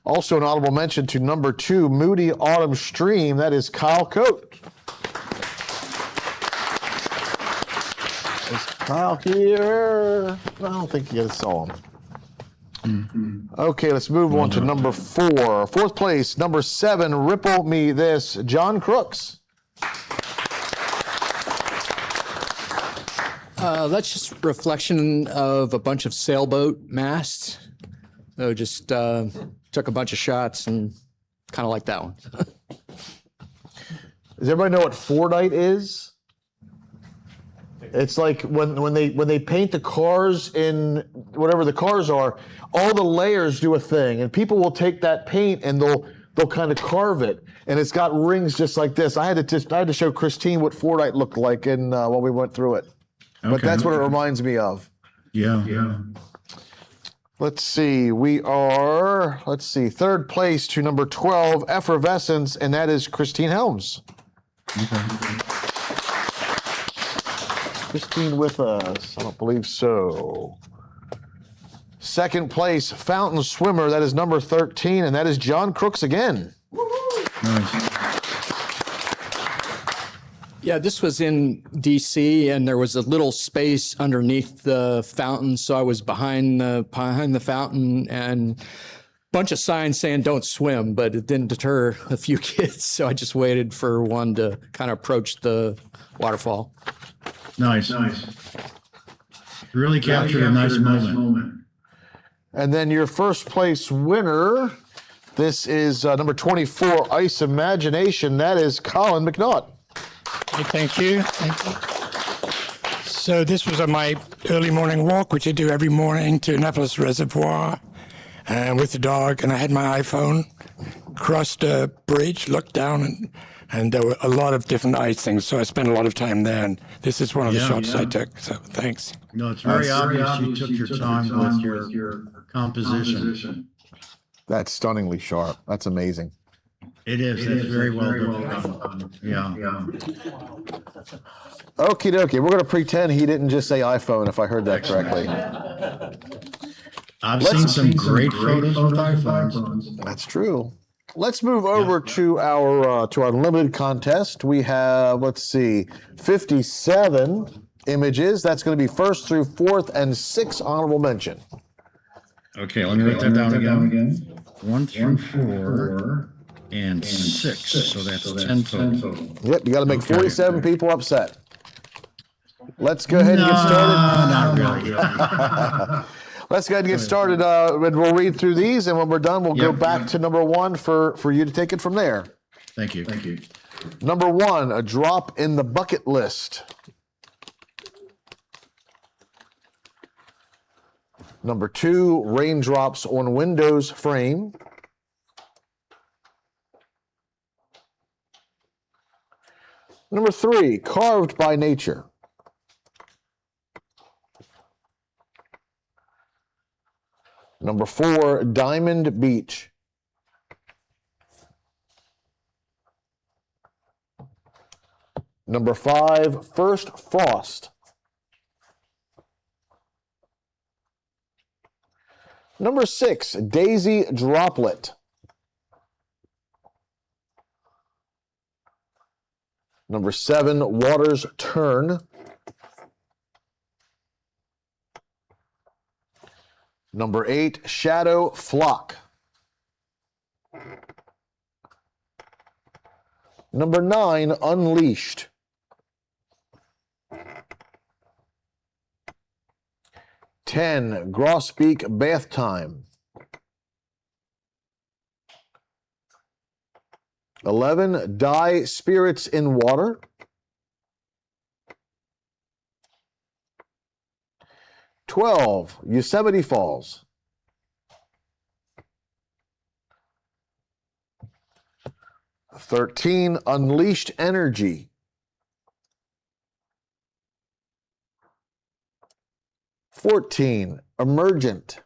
Also an honorable mention to number 2, Moody Autumn Stream. That is Kyle Coate. Is Kyle here? I don't think you guys saw him. Okay, let's move on to number 4. Fourth place, number 7, Ripple Me This, John Crooks. That's just reflection of a bunch of sailboat masts. So just took a bunch of shots and kind of like that one. Does everybody know what Fordite is? It's like when they paint the cars in whatever the cars are, all the layers do a thing, and people will take that paint and they'll kind of carve it, and it's got rings just like this. I had to show Christine what Fordite looked like while we went through it, but that's what it reminds me of. Yeah. Let's see. Third place to number 12, Effervescence, and that is Christine Helms. Christine with us? I don't believe so. Second place, Fountain Swimmer, that is number 13, and that is John Crooks again. Nice. Yeah, this was in DC, and there was a little space underneath the fountain, so I was behind the fountain, and a bunch of signs saying don't swim, but it didn't deter a few kids, so I just waited for one to kind of approach the waterfall. Nice. Really captured a nice moment. And then your first place winner, this is number 24, Ice Imagination. That is Colin McNaught. Thank you. So this was on my early morning walk, which I do every morning to Annapolis Reservoir with the dog. And I had my iPhone, crossed a bridge, looked down, and there were a lot of different ice things. So I spent a lot of time there. And this is one of the shots I took. So thanks. No, it's very obvious you took your time with your composition. That's stunningly sharp. That's amazing. It is. That's very well done. Yeah. Okie dokie. We're going to pretend he didn't just say iPhone, if I heard that correctly. I've seen some great photos with iPhones. That's true. Let's move over to our limited contest. We have, 57 images. That's going to be first through fourth and 6 honorable mention. Okay, let me write that down again. 1 through 4 and 6. So that's 10 total. Yep, you got to make 47 people upset. Let's go ahead and get started. Not really. Let's go ahead and get started. And we'll read through these, and when we're done, we'll go back to number 1 for you to take it from there. Thank you. Number 1, a drop in the bucket list. Number 2, raindrops on windows frame. Number 3, carved by nature. Number 4, Diamond Beach. Number 5, First Frost. Number 6, Daisy Droplet. Number 7, Waters Turn. Number 8, Shadow Flock. Number 9, Unleashed. Ten, Grosbeak Bath Time. 11, Die Spirits in Water. 12, Yosemite Falls. 13, Unleashed Energy. 14, Emergent.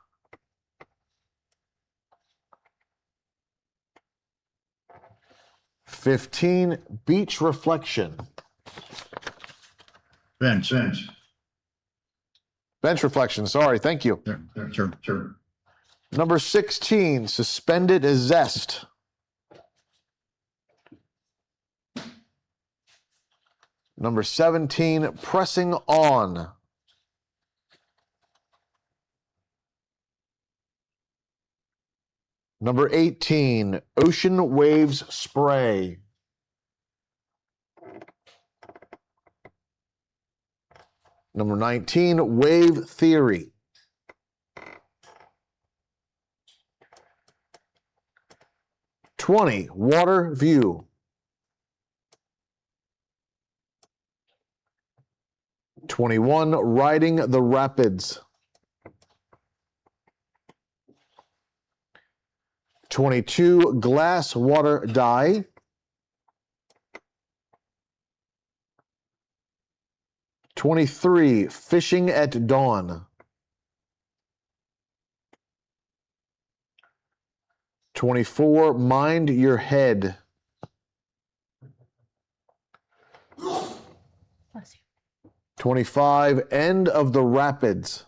15, Beach Reflection. Bench. Bench Reflection, sorry, thank you. Sure. Number 16, Suspended Zest. Number 17, Pressing On. Number 18, Ocean Waves Spray. Number 19, Wave Theory. '20, Water View. 21, Riding the Rapids. 22, Glass Water Dye. 23, Fishing at Dawn. 24, Mind Your Head. 25, End of the Rapids.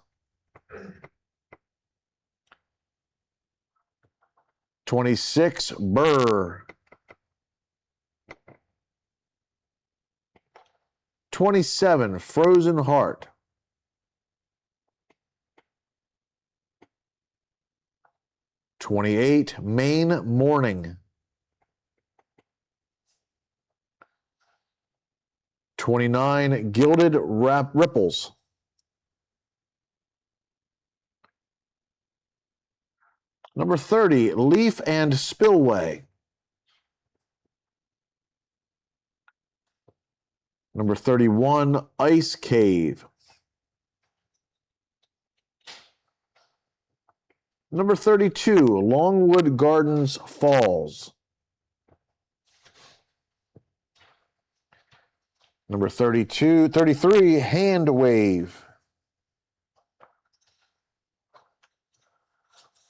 26, Burr. 27, Frozen Heart. 28, Main Morning. 29, Gilded Ripples. Number 30, Leaf and Spillway. Number 31, Ice Cave. Number 32, Longwood Gardens Falls. Number 33, Hand Wave.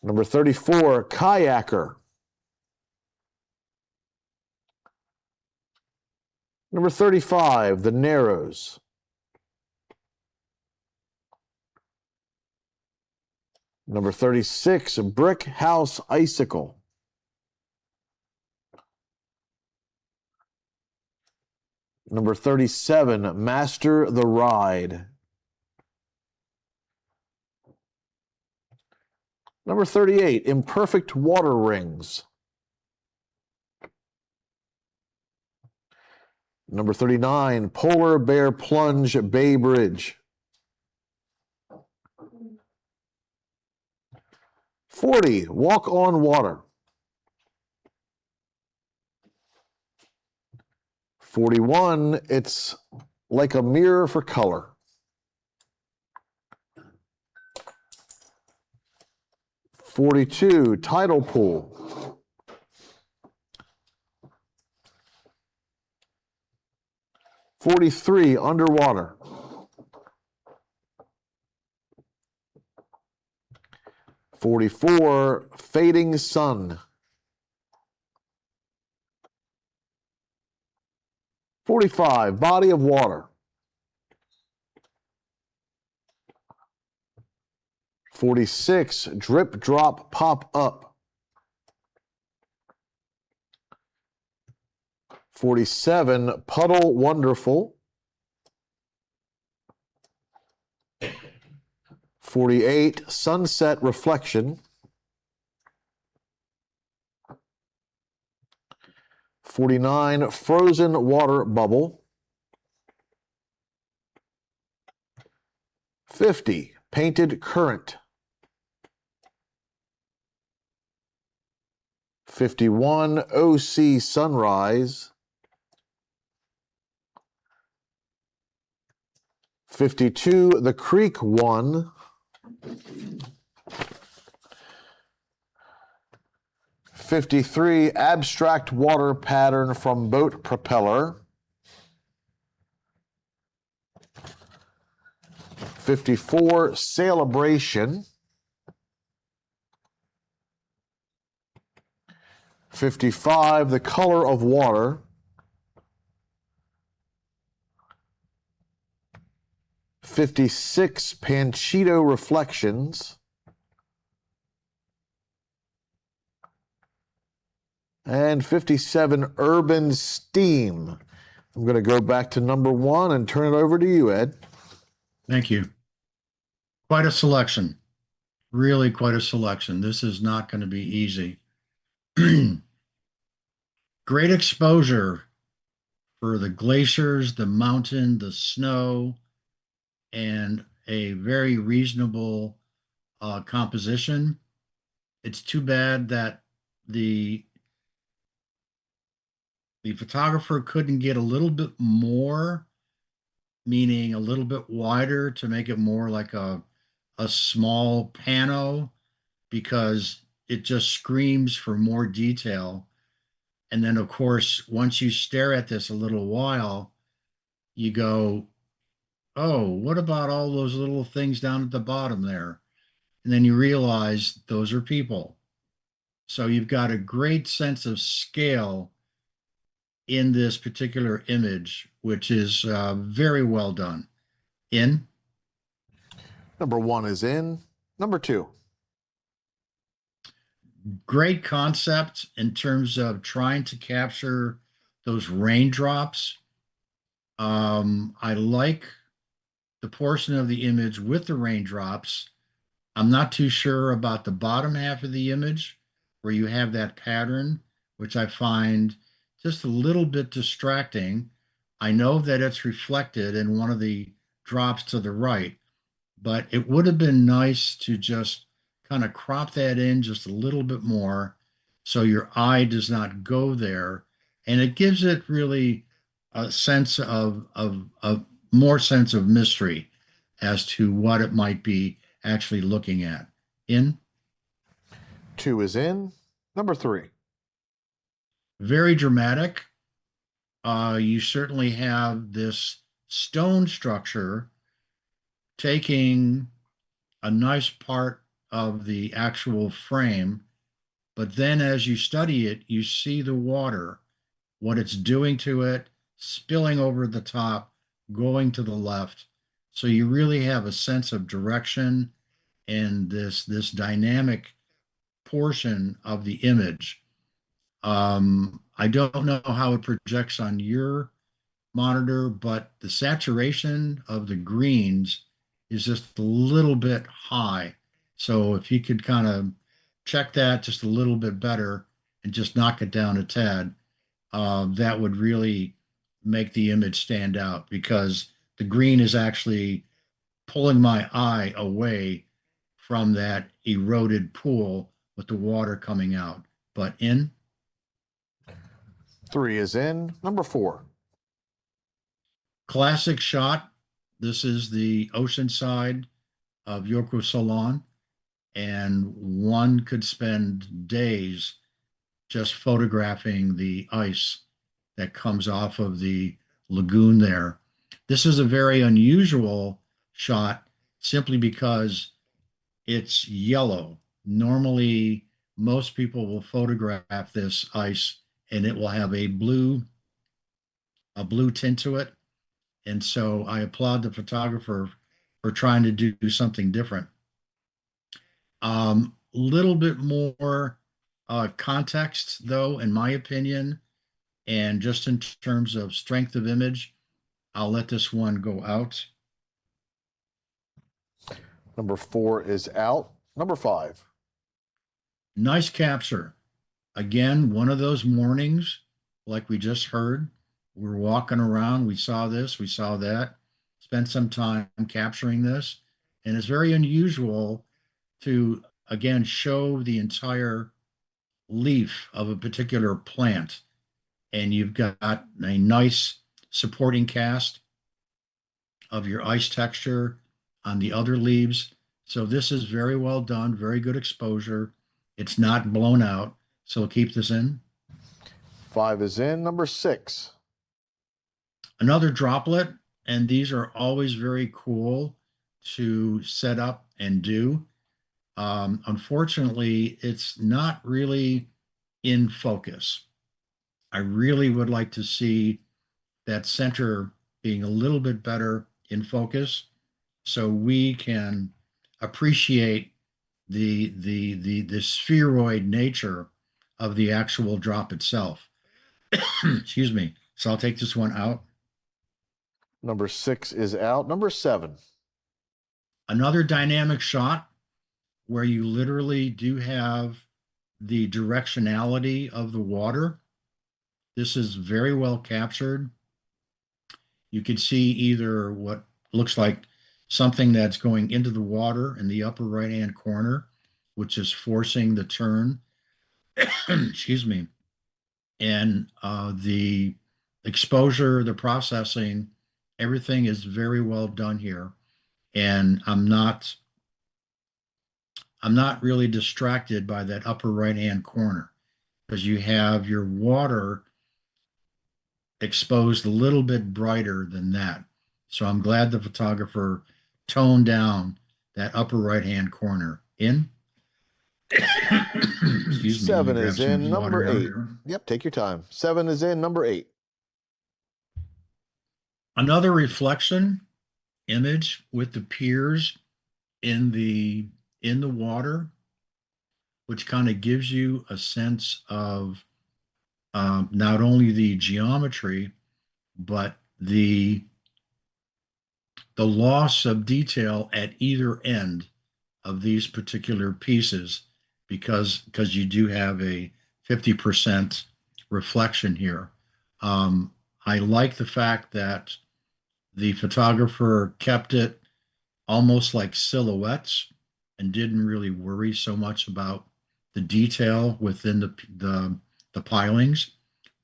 Number 34, Kayaker. Number 35, The Narrows. Number 36, Brick House Icicle. Number 37, Master the Ride. Number 38, Imperfect Water Rings. Number 39, Polar Bear Plunge Bay Bridge. 40, Walk on Water. 41, It's Like a Mirror for Color. 42, Tidal Pool. 43, Underwater. 44, fading sun. 45, body of water. 46, drip, drop, pop up. 47, puddle, wonderful. 48, sunset, reflection. 49, frozen water bubble. 50, painted current. 51, OC sunrise. 52, the creek one. 53, abstract water pattern from boat propeller. 54, celebration. 55, the color of water. 56, Panchito reflections. And 57, urban steam. I'm going to go back to number 1 and turn it over to you, Ed. Thank you. Quite a selection. Really quite a selection. This is not going to be easy. Great exposure for the glaciers, the mountain, the snow, and a very reasonable composition. It's too bad that the photographer couldn't get a little bit more, meaning a little bit wider to make it more like a small pano, because it just screams for more detail. And then, of course, once you stare at this a little while, you go, oh, what about all those little things down at the bottom there? And then you realize those are people. So you've got a great sense of scale in this particular image, which is very well done. In? Number 1 is in. Number 2. Great concept in terms of trying to capture those raindrops. I like the portion of the image with the raindrops. I'm not too sure about the bottom half of the image where you have that pattern, which I find just a little bit distracting. I know that it's reflected in one of the drops to the right, but it would have been nice to just kind of crop that in just a little bit more so your eye does not go there. And it gives it really a sense of more sense of mystery as to what it might be actually looking at. In? 2 is in. Number 3. Very dramatic. You certainly have this stone structure taking a nice part of the actual frame, but then as you study it, you see the water, what it's doing to it, spilling over the top, going to the left. So you really have a sense of direction and this dynamic portion of the image. I don't know how it projects on your monitor, but the saturation of the greens is just a little bit high. So if you could kind of check that just a little bit better and just knock it down a tad, that would really make the image stand out, because the green is actually pulling my eye away from that eroded pool with the water coming out. But in? 3 is in. Number 4. Classic shot. This is the ocean side of Yoko Salon, and one could spend days just photographing the ice that comes off of the lagoon there. This is a very unusual shot simply because it's yellow. Normally, most people will photograph this ice and it will have a blue tint to it. And so I applaud the photographer for trying to do something different. Little bit more context, though, in my opinion, and just in terms of strength of image, I'll let this one go out. Number 4 is out. Number 5. Nice capture. Again, one of those mornings, like we just heard, we're walking around, we saw this, we saw that, spent some time capturing this, and it's very unusual to, again, show the entire leaf of a particular plant. And you've got a nice supporting cast of your ice texture on the other leaves. So this is very well done, very good exposure. It's not blown out, so keep this in. 5 is in. Number 6. Another droplet, and these are always very cool to set up and do. Unfortunately, it's not really in focus. I really would like to see that center being a little bit better in focus so we can appreciate the spheroid nature of the actual drop itself. Excuse me. So I'll take this one out. Number 6 is out. Number 7. Another dynamic shot where you literally do have the directionality of the water. This is very well captured. You can see either what looks like something that's going into the water in the upper right-hand corner, which is forcing the turn. Excuse me. And the exposure, the processing, everything is very well done here. And I'm not really distracted by that upper right-hand corner because you have your water exposed a little bit brighter than that. So I'm glad the photographer toned down that upper right-hand corner. In. Excuse me. 7 grab is some in. Number water 8. here. Yep, take your time. 7 is in. Number 8. Another reflection image with the piers in the water, which kind of gives you a sense of not only the geometry, but the loss of detail at either end of these particular pieces, because you do have a 50% reflection here. I like the fact that the photographer kept it almost like silhouettes and didn't really worry so much about the detail within the pilings.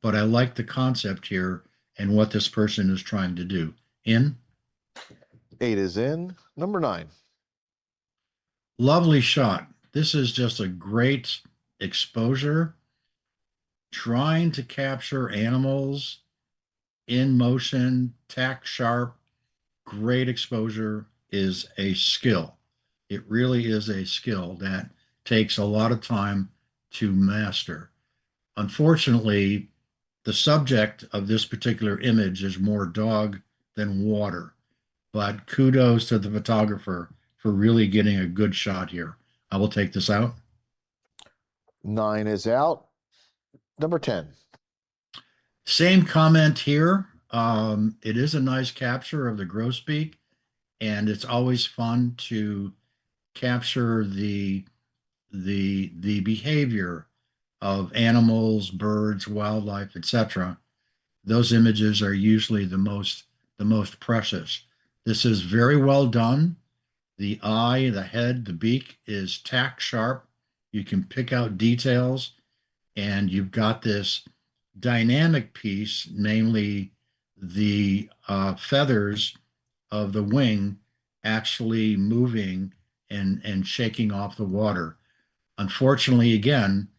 But I like the concept here and what this person is trying to do. In. 8 is in. Number 9. Lovely shot. This is just a great exposure, trying to capture animals in motion, tack sharp. Great exposure is a skill. It really is a skill that takes a lot of time to master. Unfortunately, the subject of this particular image is more dog than water, but kudos to the photographer for really getting a good shot here. I will take this out. 9 is out. Number 10. Same comment here. It is a nice capture of the grosbeak, and it's always fun to capture the behavior of animals, birds, wildlife, etc. Those images are usually the most precious. This is very well done. The eye, the head, the beak is tack sharp. You can pick out details, and you've got this dynamic piece, namely the feathers of the wing actually moving and shaking off the water. Unfortunately, again,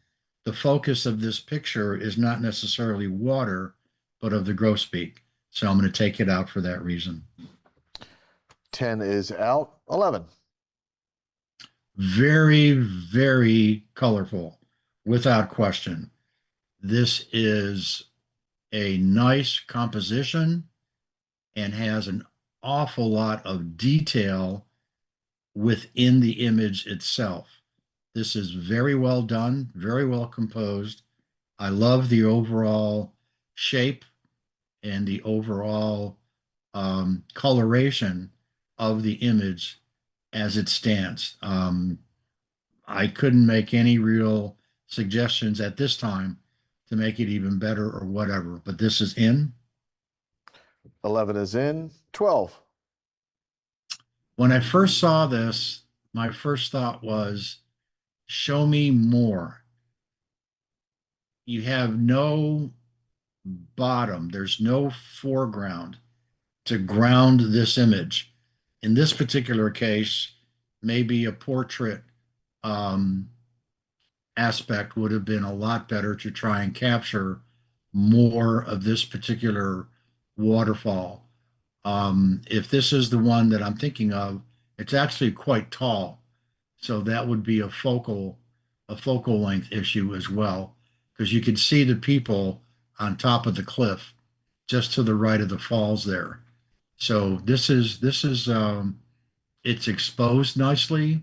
the focus of this picture is not necessarily water, but of the grosbeak. So I'm going to take it out for that reason. 10 is out. 11. Very, very colorful, without question. This is a nice composition and has an awful lot of detail within the image itself. This is very well done, very well composed. I love the overall shape and the overall coloration of the image as it stands. I couldn't make any real suggestions at this time to make it even better or whatever, but this is in. 11 is in. 12. When I first saw this, my first thought was, show me more. You have no bottom, there's no foreground to ground this image. In this particular case, maybe a portrait aspect would have been a lot better to try and capture more of this particular waterfall. If this is the one that I'm thinking of, it's actually quite tall. So that would be a focal length issue as well, because you can see the people on top of the cliff just to the right of the falls there. So this is it's exposed nicely.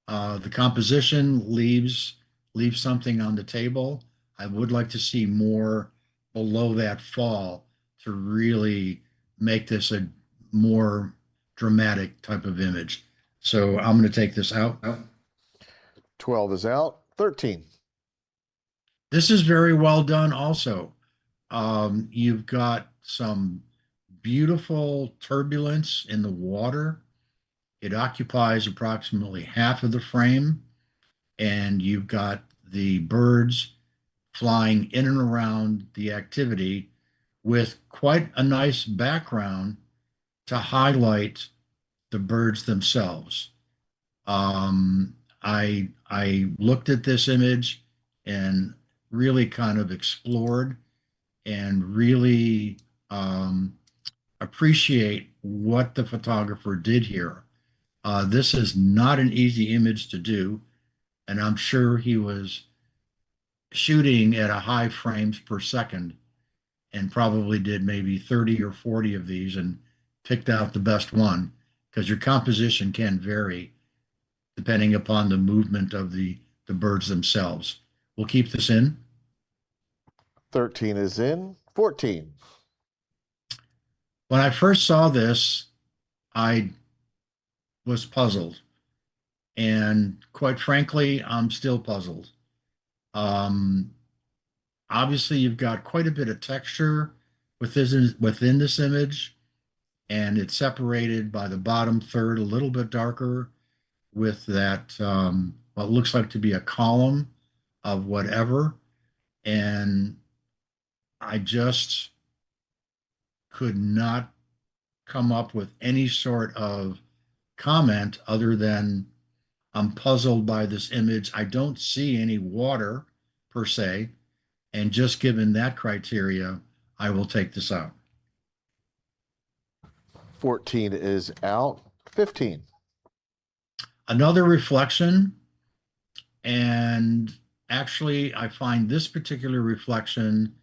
The composition leaves something on the table. I would like to see more below that fall to really make this a more dramatic type of image. So I'm going to take this out. 12 is out. 13. This is very well done also. You've got some beautiful turbulence in the water. It occupies approximately half of the frame, and you've got the birds flying in and around the activity with quite a nice background to highlight the birds themselves. I looked at this image and really kind of explored and really appreciate what the photographer did here. This is not an easy image to do, and I'm sure he was shooting at a high frames per second and probably did maybe 30 or 40 of these and picked out the best one, because your composition can vary depending upon the movement of the birds themselves. We'll keep this in. 13 is in. 14. When I first saw this, I was puzzled. And quite frankly, I'm still puzzled. Obviously, you've got quite a bit of texture within this image, and it's separated by the bottom third a little bit darker with that what looks like to be a column of whatever. And I just could not come up with any sort of comment other than I'm puzzled by this image. I don't see any water per se. And just given that criteria, I will take this out. 14 is out. 15. Another reflection. And actually, I find this particular reflection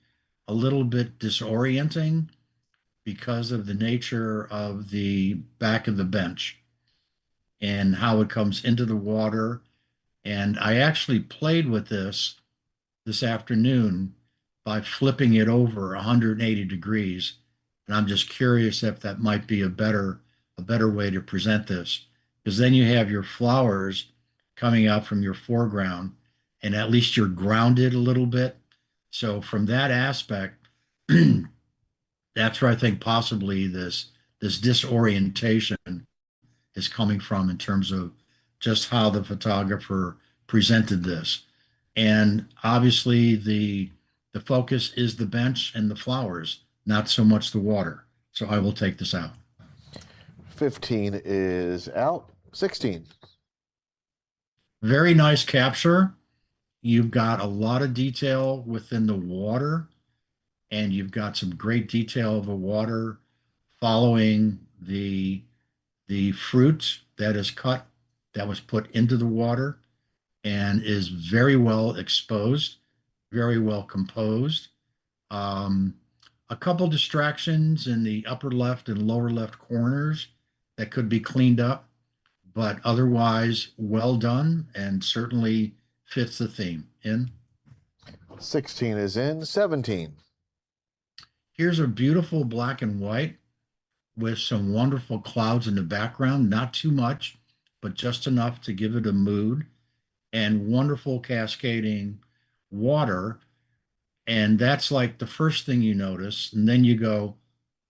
a little bit disorienting because of the nature of the back of the bench and how it comes into the water. And I actually played with this afternoon by flipping it over 180 degrees. And I'm just curious if that might be a better way to present this, because then you have your flowers coming out from your foreground and at least you're grounded a little bit. So from that aspect, that's where I think possibly this disorientation is coming from in terms of just how the photographer presented this. And obviously the focus is the bench and the flowers, not so much the water. So I will take this out. 15 is out. 16. Very nice capture. You've got a lot of detail within the water, and you've got some great detail of the water following the fruit that is cut that was put into the water and is very well exposed, very well composed. A couple distractions in the upper left and lower left corners that could be cleaned up, but otherwise well done and certainly fits the theme. In 16 is in. 17. Here's a beautiful black and white with some wonderful clouds in the background, not too much, but just enough to give it a mood, and wonderful cascading water. And that's like the first thing you notice. And then you go,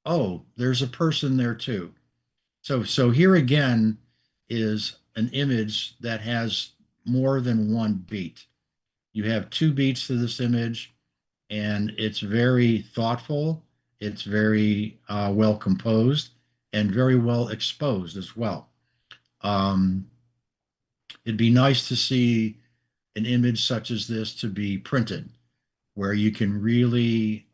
oh, there's a person there too. So here again is an image that has more than one beat. You have two beats to this image, and it's very thoughtful. It's very well composed and very well exposed as well. It'd be nice to see an image such as this to be printed, where you can really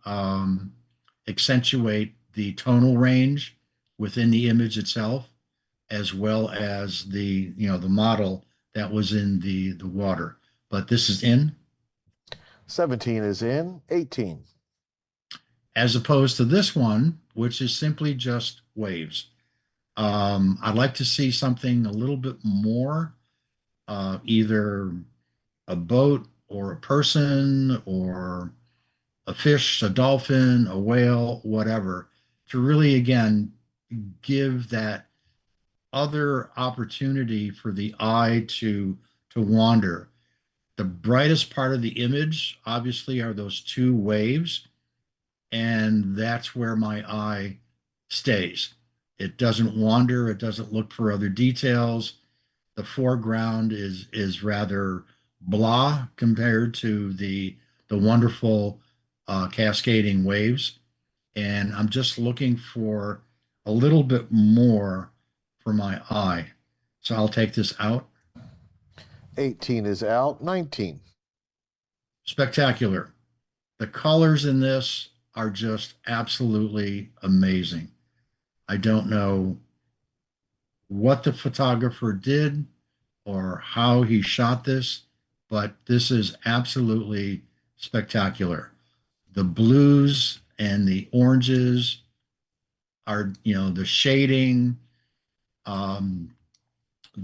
accentuate the tonal range within the image itself, as well as the model that was in the water. But this is in. 17 is in. 18. As opposed to this one, which is simply just waves. I'd like to see something a little bit more, either a boat or a person or a fish, a dolphin, a whale, whatever, to really, again, give that other opportunity for the eye to wander. The brightest part of the image, obviously, are those two waves, and that's where my eye stays. It doesn't wander. It doesn't look for other details. The foreground is rather blah compared to the wonderful cascading waves. And I'm just looking for a little bit more for my eye. So I'll take this out. 18 is out. 19. Spectacular. The colors in this are just absolutely amazing. I don't know what the photographer did or how he shot this, but this is absolutely spectacular. The blues and the oranges are, the shading, the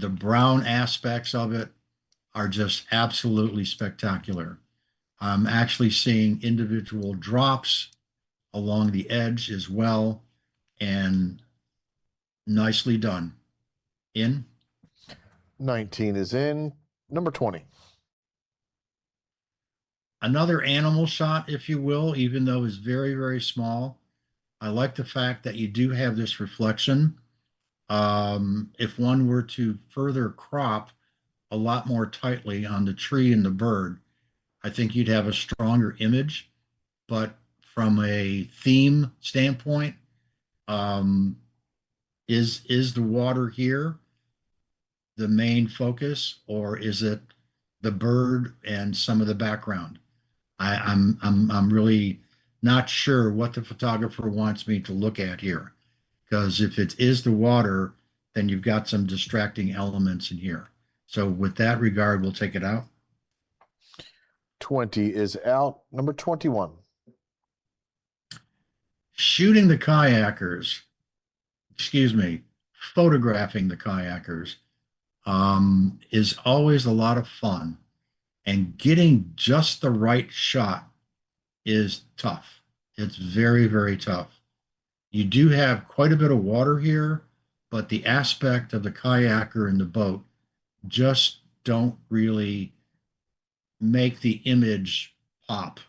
brown aspects of it are just absolutely spectacular. I'm actually seeing individual drops along the edge as well, and nicely done. In. 19 is in. Number 20. Another animal shot, if you will, even though it's very, very small. I like the fact that you do have this reflection. If one were to further crop a lot more tightly on the tree and the bird, I think you'd have a stronger image. But from a theme standpoint, is the water here the main focus, or is it the bird and some of the background? I'm really not sure what the photographer wants me to look at here, because if it is the water, then you've got some distracting elements in here. So with that regard, we'll take it out. 20 is out. Number 21. Shooting the kayakers, photographing the kayakers is always a lot of fun. And getting just the right shot is tough. It's very, very tough. You do have quite a bit of water here, but the aspect of the kayaker and the boat just don't really make the image pop.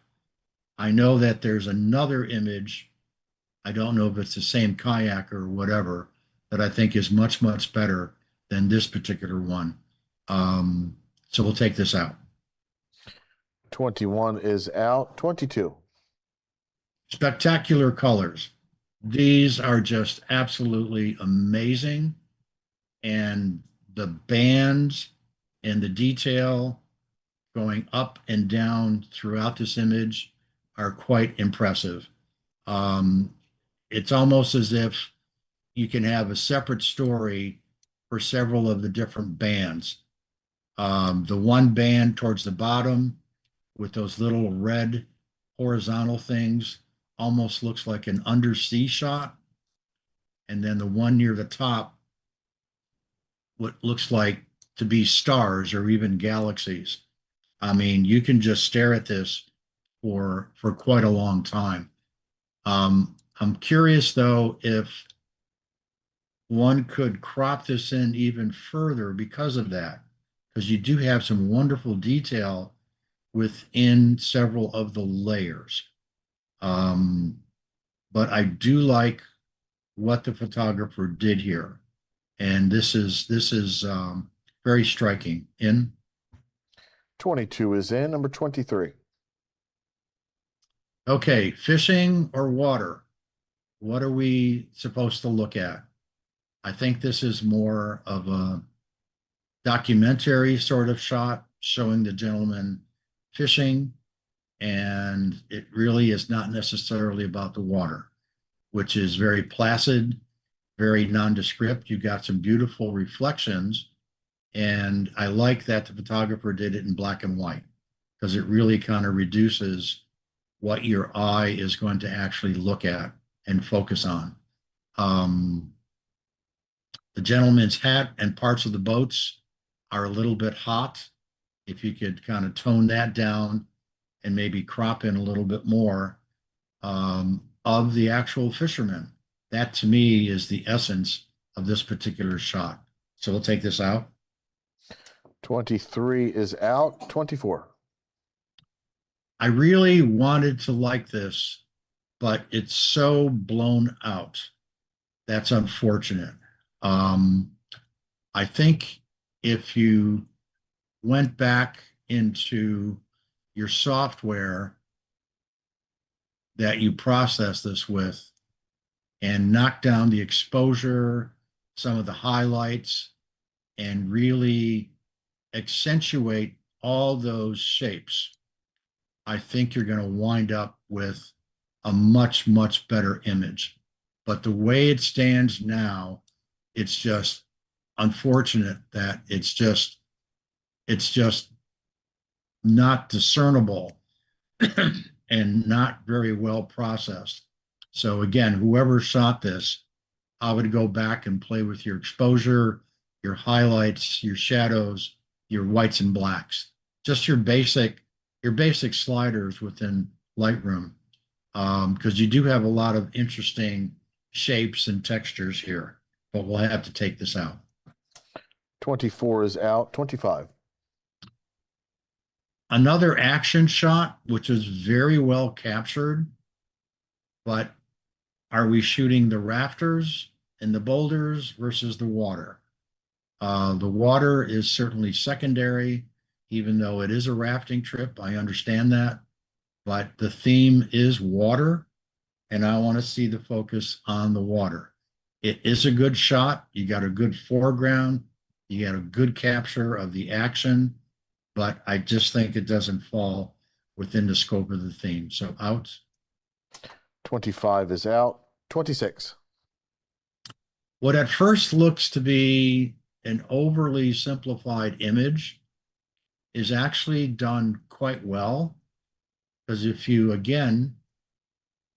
I know that there's another image, I don't know if it's the same kayaker or whatever, that I think is much, much better than this particular one. So we'll take this out. 21 is out. 22. Spectacular colors. These are just absolutely amazing. And the bands and the detail going up and down throughout this image are quite impressive. It's almost as if you can have a separate story for several of the different bands. The one band towards the bottom with those little red horizontal things almost looks like an undersea shot. And then the one near the top, what looks like to be stars or even galaxies. I mean, you can just stare at this for quite a long time. I'm curious though if one could crop this in even further because of that, because you do have some wonderful detail within several of the layers. But I do like what the photographer did here, and this is very striking. In 22 is in. Number 23. Okay, fishing or water? What are we supposed to look at? I think this is more of a documentary sort of shot showing the gentleman fishing, and it really is not necessarily about the water, which is very placid, very nondescript. You got some beautiful reflections, and I like that the photographer did it in black and white because it really kind of reduces what your eye is going to actually look at and focus on. The gentleman's hat and parts of the boats are a little bit hot. If you could kind of tone that down and maybe crop in a little bit more of the actual fishermen. That to me is the essence of this particular shot. So we'll take this out. 23 is out. 24. I really wanted to like this, but it's so blown out. That's unfortunate. I think if you went back into your software that you process this with and knock down the exposure, some of the highlights, and really accentuate all those shapes, I think you're going to wind up with a much, much better image. But the way it stands now, it's just unfortunate that it's just not discernible and not very well processed. So again, whoever shot this, I would go back and play with your exposure, your highlights, your shadows, your whites and blacks, just your basic sliders within Lightroom, because you do have a lot of interesting shapes and textures here, but we'll have to take this out. 24 is out. 25. Another action shot, which is very well captured, but are we shooting the rafters and the boulders versus the water? The water is certainly secondary, even though it is a rafting trip. I understand that, but the theme is water, and I want to see the focus on the water. It is a good shot. You got a good foreground. You got a good capture of the action, but I just think it doesn't fall within the scope of the theme. So out. 25 is out. 26. What at first looks to be an overly simplified image is actually done quite well. Because if you, again,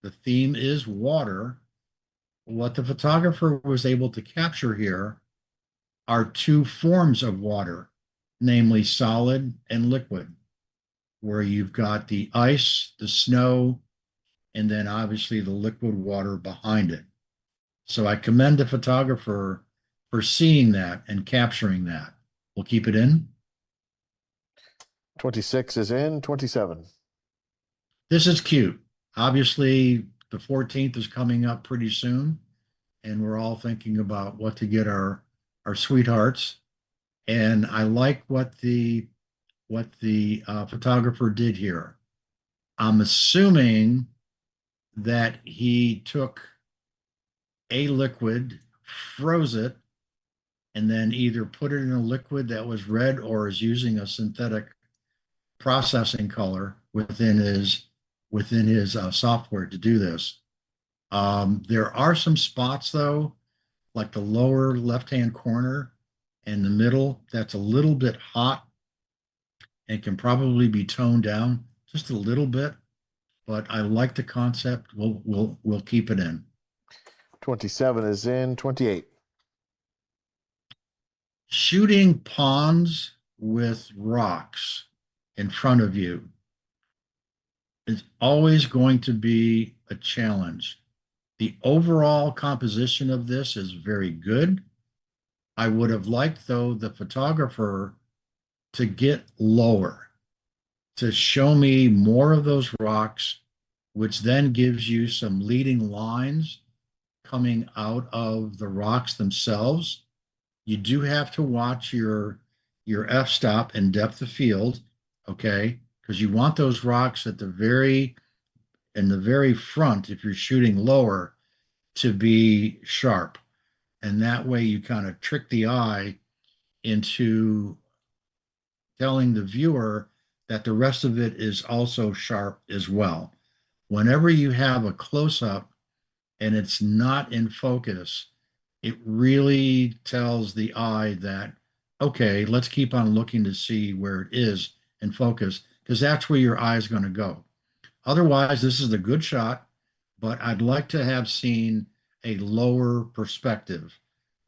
the theme is water, what the photographer was able to capture here are two forms of water, namely solid and liquid, where you've got the ice, the snow, and then obviously the liquid water behind it. So I commend the photographer for seeing that and capturing that. We'll keep it in. 26 is in. 27. This is cute. Obviously, the 14th is coming up pretty soon, and we're all thinking about what to get our sweethearts. And I like what the photographer did here. I'm assuming that he took a liquid, froze it, and then either put it in a liquid that was red or is using a synthetic processing color within his software to do this. There are some spots though, like the lower left-hand corner, and the middle, that's a little bit hot and can probably be toned down just a little bit, but I like the concept. We'll keep it in. 27 is in. 28. Shooting ponds with rocks in front of you is always going to be a challenge. The overall composition of this is very good. I would have liked, though, the photographer to get lower, to show me more of those rocks, which then gives you some leading lines coming out of the rocks themselves. You do have to watch your f-stop and depth of field, okay? Because you want those rocks at the very front, if you're shooting lower, to be sharp. And that way you kind of trick the eye into telling the viewer that the rest of it is also sharp as well. Whenever you have a close-up and it's not in focus, it really tells the eye that, okay, let's keep on looking to see where it is in focus, because that's where your eye is going to go. Otherwise, this is a good shot, but I'd like to have seen a lower perspective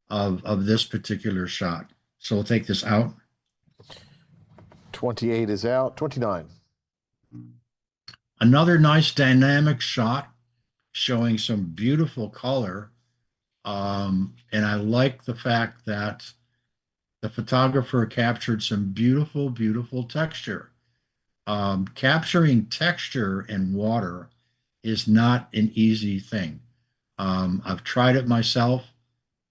of this particular shot. So we'll take this out. 28 is out. 29. Another nice dynamic shot showing some beautiful color. And I like the fact that the photographer captured some beautiful, beautiful texture. Capturing texture in water is not an easy thing. I've tried it myself,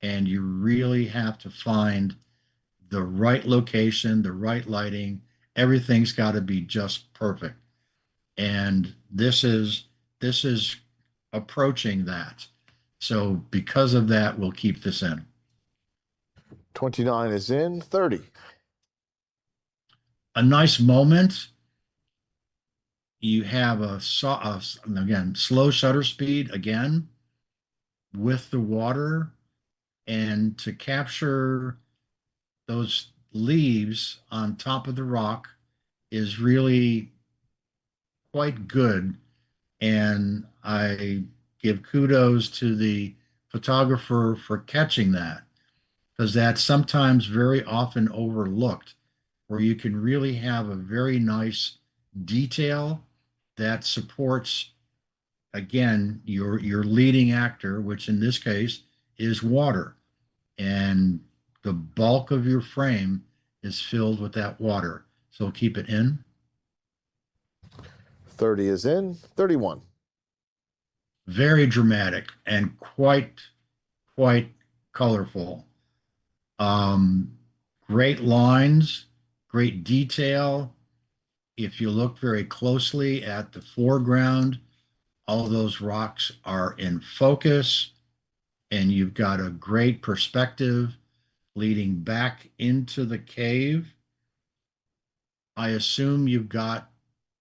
and you really have to find the right location, the right lighting. Everything's got to be just perfect. And this is approaching that. So because of that, we'll keep this in. 29 is in. 30. A nice moment. You have again, slow shutter speed again with the water, and to capture those leaves on top of the rock is really quite good. And I give kudos to the photographer for catching that, because that's sometimes very often overlooked, where you can really have a very nice detail that supports, again, your leading actor, which in this case is water. And the bulk of your frame is filled with that water. So keep it in. 30 is in. 31. Very dramatic and quite colorful. Great lines, great detail. If you look very closely at the foreground, all of those rocks are in focus, and you've got a great perspective leading back into the cave. I assume you've got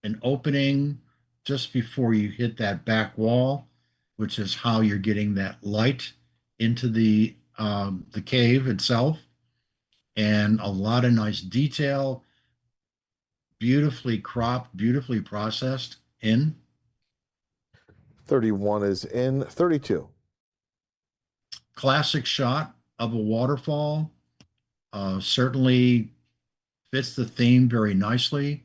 an opening just before you hit that back wall, which is how you're getting that light into the cave itself. And a lot of nice detail, beautifully cropped, beautifully processed in. 31 is in. 32. Classic shot of a waterfall. Certainly fits the theme very nicely.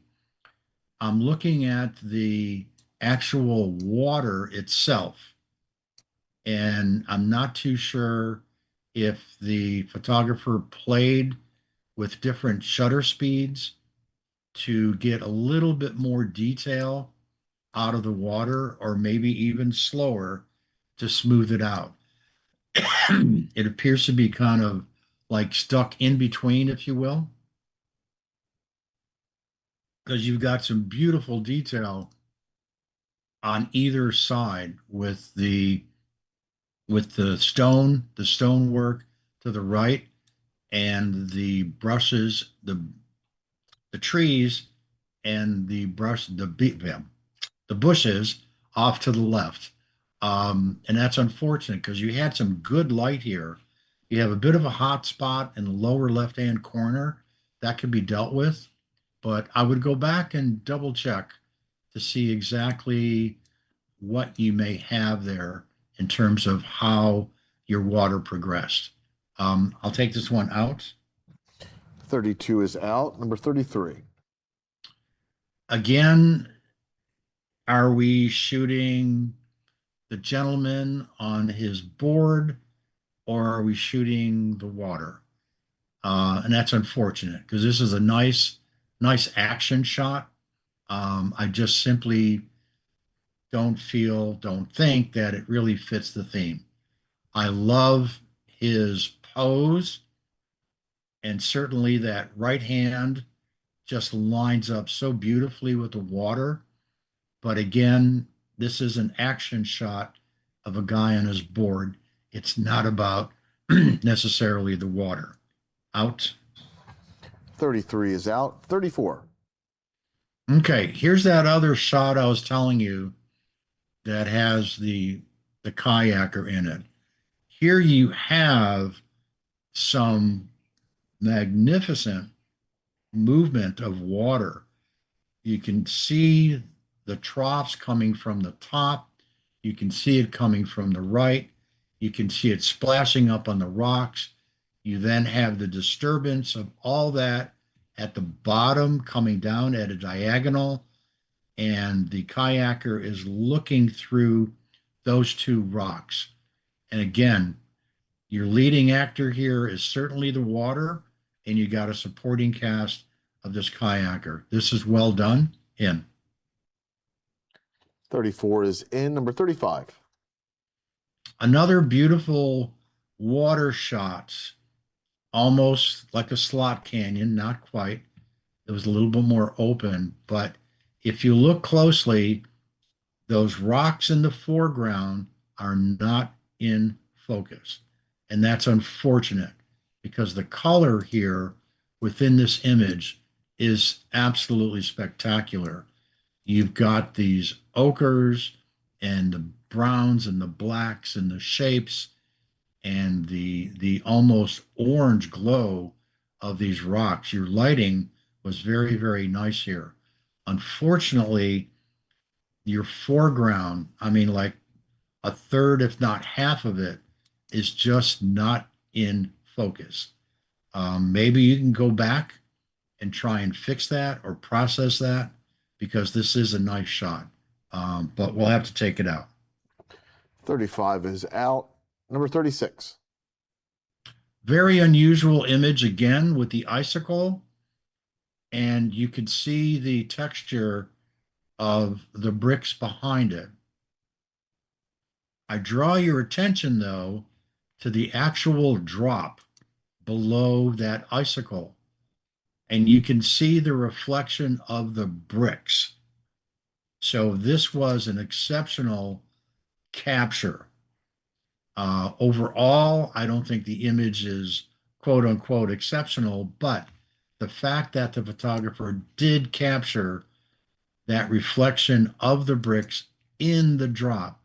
I'm looking at the actual water itself, and I'm not too sure if the photographer played with different shutter speeds to get a little bit more detail out of the water, or maybe even slower to smooth it out. It appears to be kind of like stuck in between, if you will, because you've got some beautiful detail on either side with the stonework to the right, and the brushes, the trees, and the bushes off to the left. And that's unfortunate, because you had some good light here, You have a bit of a hot spot in the lower left-hand corner that can be dealt with, but I would go back and double check to see exactly what you may have there in terms of how your water progressed. I'll take this one out. 32 is out. Number 33. Again, are we shooting the gentleman on his board or are we shooting the water? And that's unfortunate because this is a nice action shot. I just simply don't think that it really fits the theme. I love his pose, and certainly that right hand just lines up so beautifully with the water. But again, this is an action shot of a guy on his board. It's not about necessarily the water. Out. 33 is out. 34. Okay, here's that other shot I was telling you that has the kayaker in it. Here you have some magnificent movement of water. You can see the troughs coming from the top. You can see it coming from the right. You can see it splashing up on the rocks. You then have the disturbance of all that at the bottom coming down at a diagonal. And the kayaker is looking through those two rocks. And again, your leading actor here is certainly the water, and you got a supporting cast of this kayaker. This is well done. In. 34 is in. Number 35. Another beautiful water shot, almost like a slot canyon, not quite. It was a little bit more open, but if you look closely, those rocks in the foreground are not in focus. And that's unfortunate because the color here within this image is absolutely spectacular. You've got these ochres and the browns and the blacks and the shapes and the almost orange glow of these rocks. Your lighting was very, very nice here. Unfortunately, your foreground, I mean, like a third, if not half of it, is just not in focus. Maybe you can go back and try and fix that or process that because this is a nice shot, but we'll have to take it out. 35 is out. Number 36. Very unusual image again with the icicle, and you can see the texture of the bricks behind it. I draw your attention, though, to the actual drop below that icicle, and you can see the reflection of the bricks. So this was an exceptional capture. Overall, I don't think the image is quote unquote exceptional, but the fact that the photographer did capture that reflection of the bricks in the drop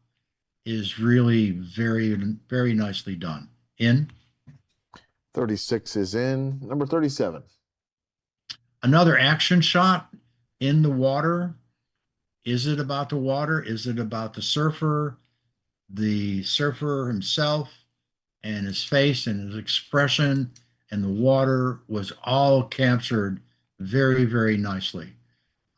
is really very, very nicely done. In. 36 is in. Number 37. Another action shot in the water. Is it about the water? Is it about the surfer? The surfer himself and his face and his expression and the water was all captured very, very nicely.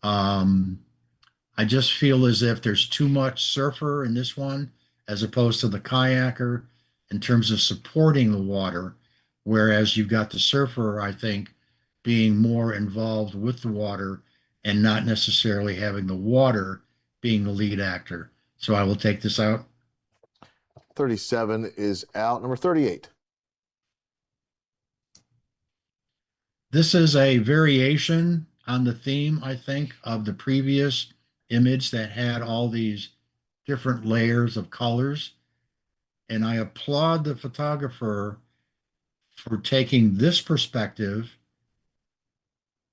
I just feel as if there's too much surfer in this one as opposed to the kayaker in terms of supporting the water, whereas you've got the surfer, I think, being more involved with the water and not necessarily having the water being the lead actor. So I will take this out. 37 is out. Number 38. This is a variation on the theme, I think, of the previous image that had all these different layers of colors. And I applaud the photographer for taking this perspective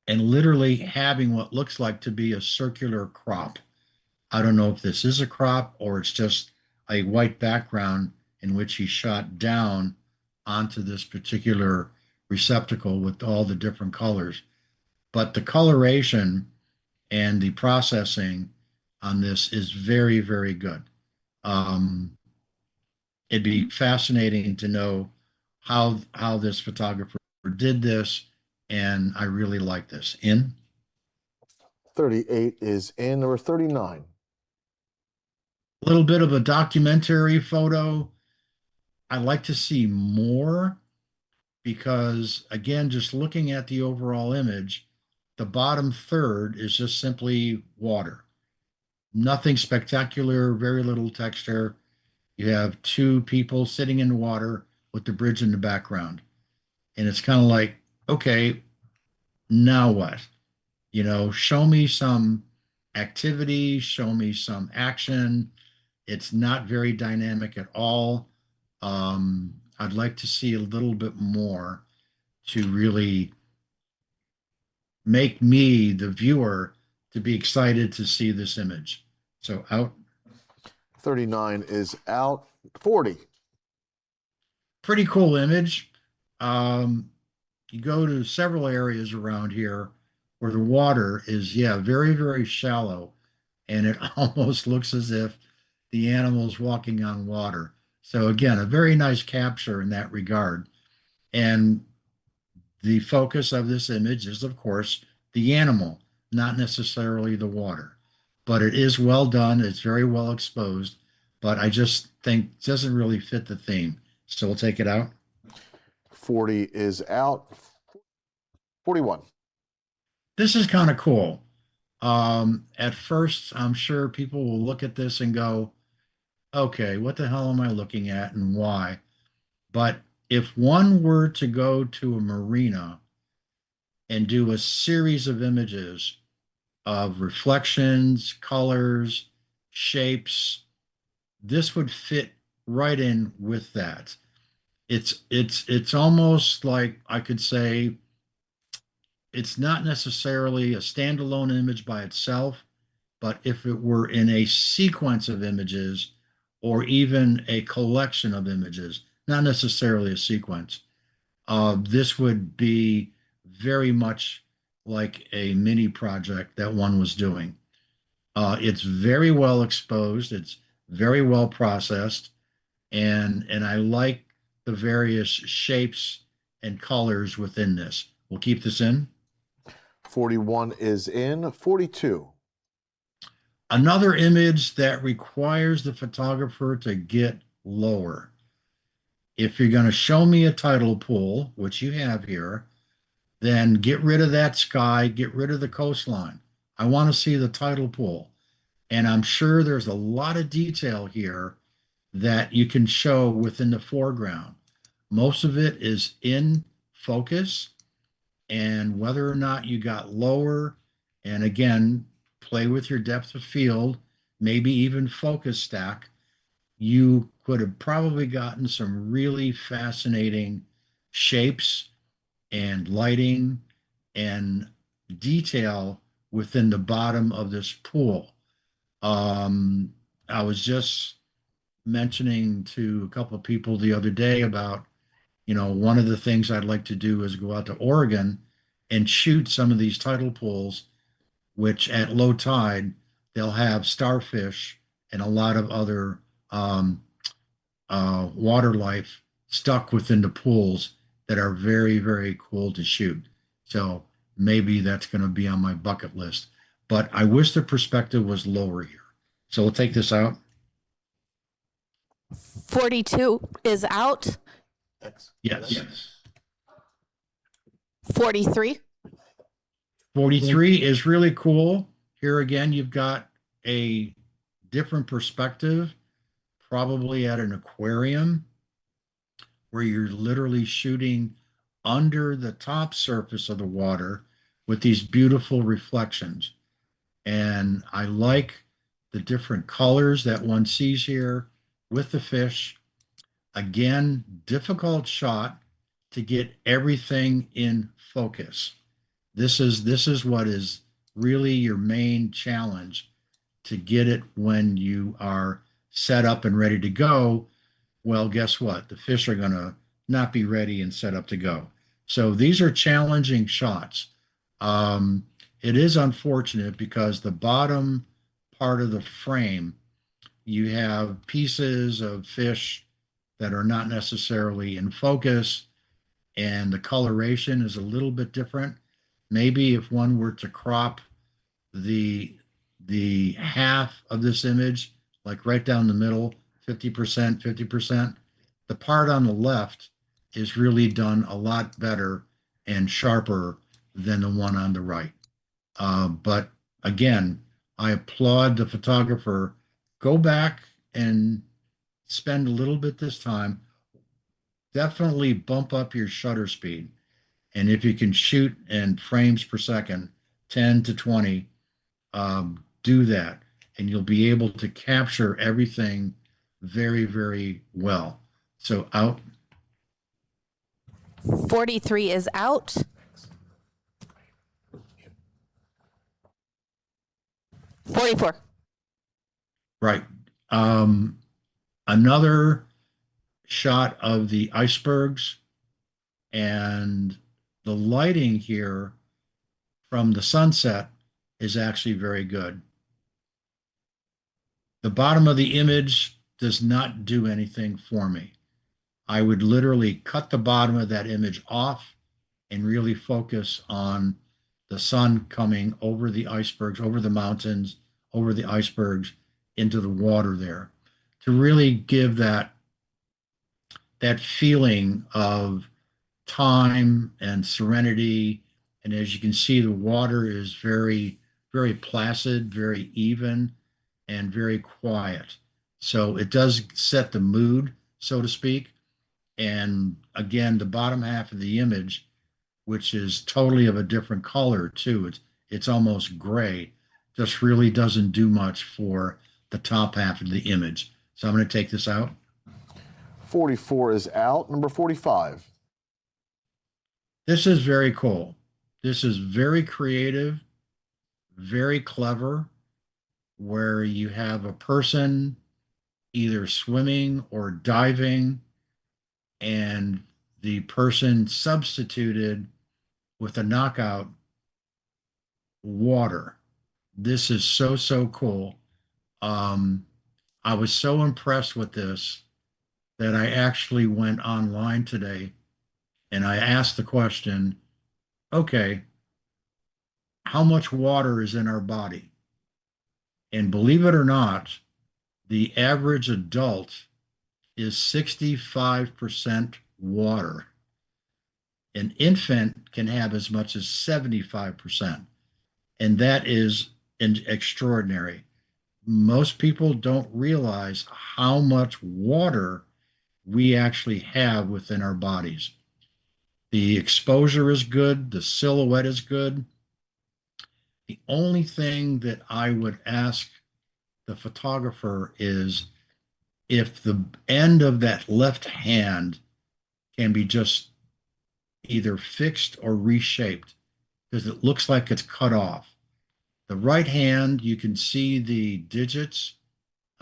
and literally having what looks like to be a circular crop. I don't know if this is a crop or it's just a white background in which he shot down onto this particular receptacle with all the different colors. But the coloration and the processing on this is very, very good. It'd be fascinating to know how this photographer did this, and I really like this. In 38 is in. Number 39. a little bit of a documentary photo. I'd like to see more because, again, just looking at the overall image, the bottom third is just simply water. Nothing spectacular, very little texture. You have two people sitting in water with the bridge in the background. And it's kind of like, okay, now what? Show me some activity, show me some action. It's not very dynamic at all. I'd like to see a little bit more to really make me, the viewer, to be excited to see this image. So out. 39 is out. 40. Pretty cool image. You go to several areas around here where the water is, very, very shallow. And it almost looks as if the animal's walking on water. So again, a very nice capture in that regard. And the focus of this image is, of course, the animal, not necessarily the water. But it is well done. It's very well exposed. But I just think it doesn't really fit the theme. So we'll take it out. 40 is out. 41. This is kind of cool. At first, I'm sure people will look at this and go, okay, what the hell am I looking at and why? But if one were to go to a marina and do a series of images of reflections, colors, shapes, this would fit right in with that. It's almost like I could say it's not necessarily a standalone image by itself, but if it were in a sequence of images or even a collection of images, not necessarily a sequence, this would be very much like a mini project that one was doing. It's very well exposed. It's very well processed. And I like the various shapes and colors within this. We'll keep this in. 41 is in. 42. Another image that requires the photographer to get lower. If you're going to show me a tidal pool, which you have here, then get rid of that sky, get rid of the coastline. I want to see the tidal pool. And I'm sure there's a lot of detail here that you can show within the foreground. Most of it is in focus, and whether or not you got lower, and again, play with your depth of field, maybe even focus stack, you could have probably gotten some really fascinating shapes and lighting and detail within the bottom of this pool. I was just mentioning to a couple of people the other day about, one of the things I'd like to do is go out to Oregon and shoot some of these tidal pools, which at low tide, they'll have starfish and a lot of other water life stuck within the pools that are very, very cool to shoot. So maybe that's going to be on my bucket list. But I wish the perspective was lower here. So we'll take this out. 42 is out. Yes. 43. 43 is really cool. Here again, you've got a different perspective, probably at an aquarium, where you're literally shooting under the top surface of the water with these beautiful reflections. And I like the different colors that one sees here with the fish. Again, difficult shot to get everything in focus. This is what is really your main challenge, to get it when you are set up and ready to go. Well, guess what? The fish are going to not be ready and set up to go. So these are challenging shots. It is unfortunate because the bottom part of the frame, you have pieces of fish that are not necessarily in focus, and the coloration is a little bit different. Maybe if one were to crop the half of this image, like right down the middle, 50%, 50%, the part on the left is really done a lot better and sharper than the one on the right. But again, I applaud the photographer. Go back and spend a little bit this time. Definitely bump up your shutter speed. And if you can shoot in frames per second, 10 to 20, do that. And you'll be able to capture everything very, very well. So out. 43 is out. $44. Right. Another shot of the icebergs, and the lighting here from the sunset is actually very good. The bottom of the image does not do anything for me. I would literally cut the bottom of that image off and really focus on the sun coming over the icebergs, over the mountains, over the icebergs, into the water there, to really give that feeling of time and serenity. And as you can see, the water is very, very placid, very even, and very quiet. So it does set the mood, so to speak. And again, the bottom half of the image, which is totally of a different color too, it's almost gray, just really doesn't do much for the top half of the image. So I'm going to take this out. 44 is out. Number 45. This is very cool. This is very creative, very clever, where you have a person either swimming or diving, and the person substituted with a knockout water. This is so, so cool. I was so impressed with this that I actually went online today and I asked the question, okay, how much water is in our body? And believe it or not, the average adult is 65% water. An infant can have as much as 75%. And that is extraordinary. Most people don't realize how much water we actually have within our bodies. The exposure is good, the silhouette is good. The only thing that I would ask the photographer is if the end of that left hand can be just either fixed or reshaped, because it looks like it's cut off. The right hand, you can see the digits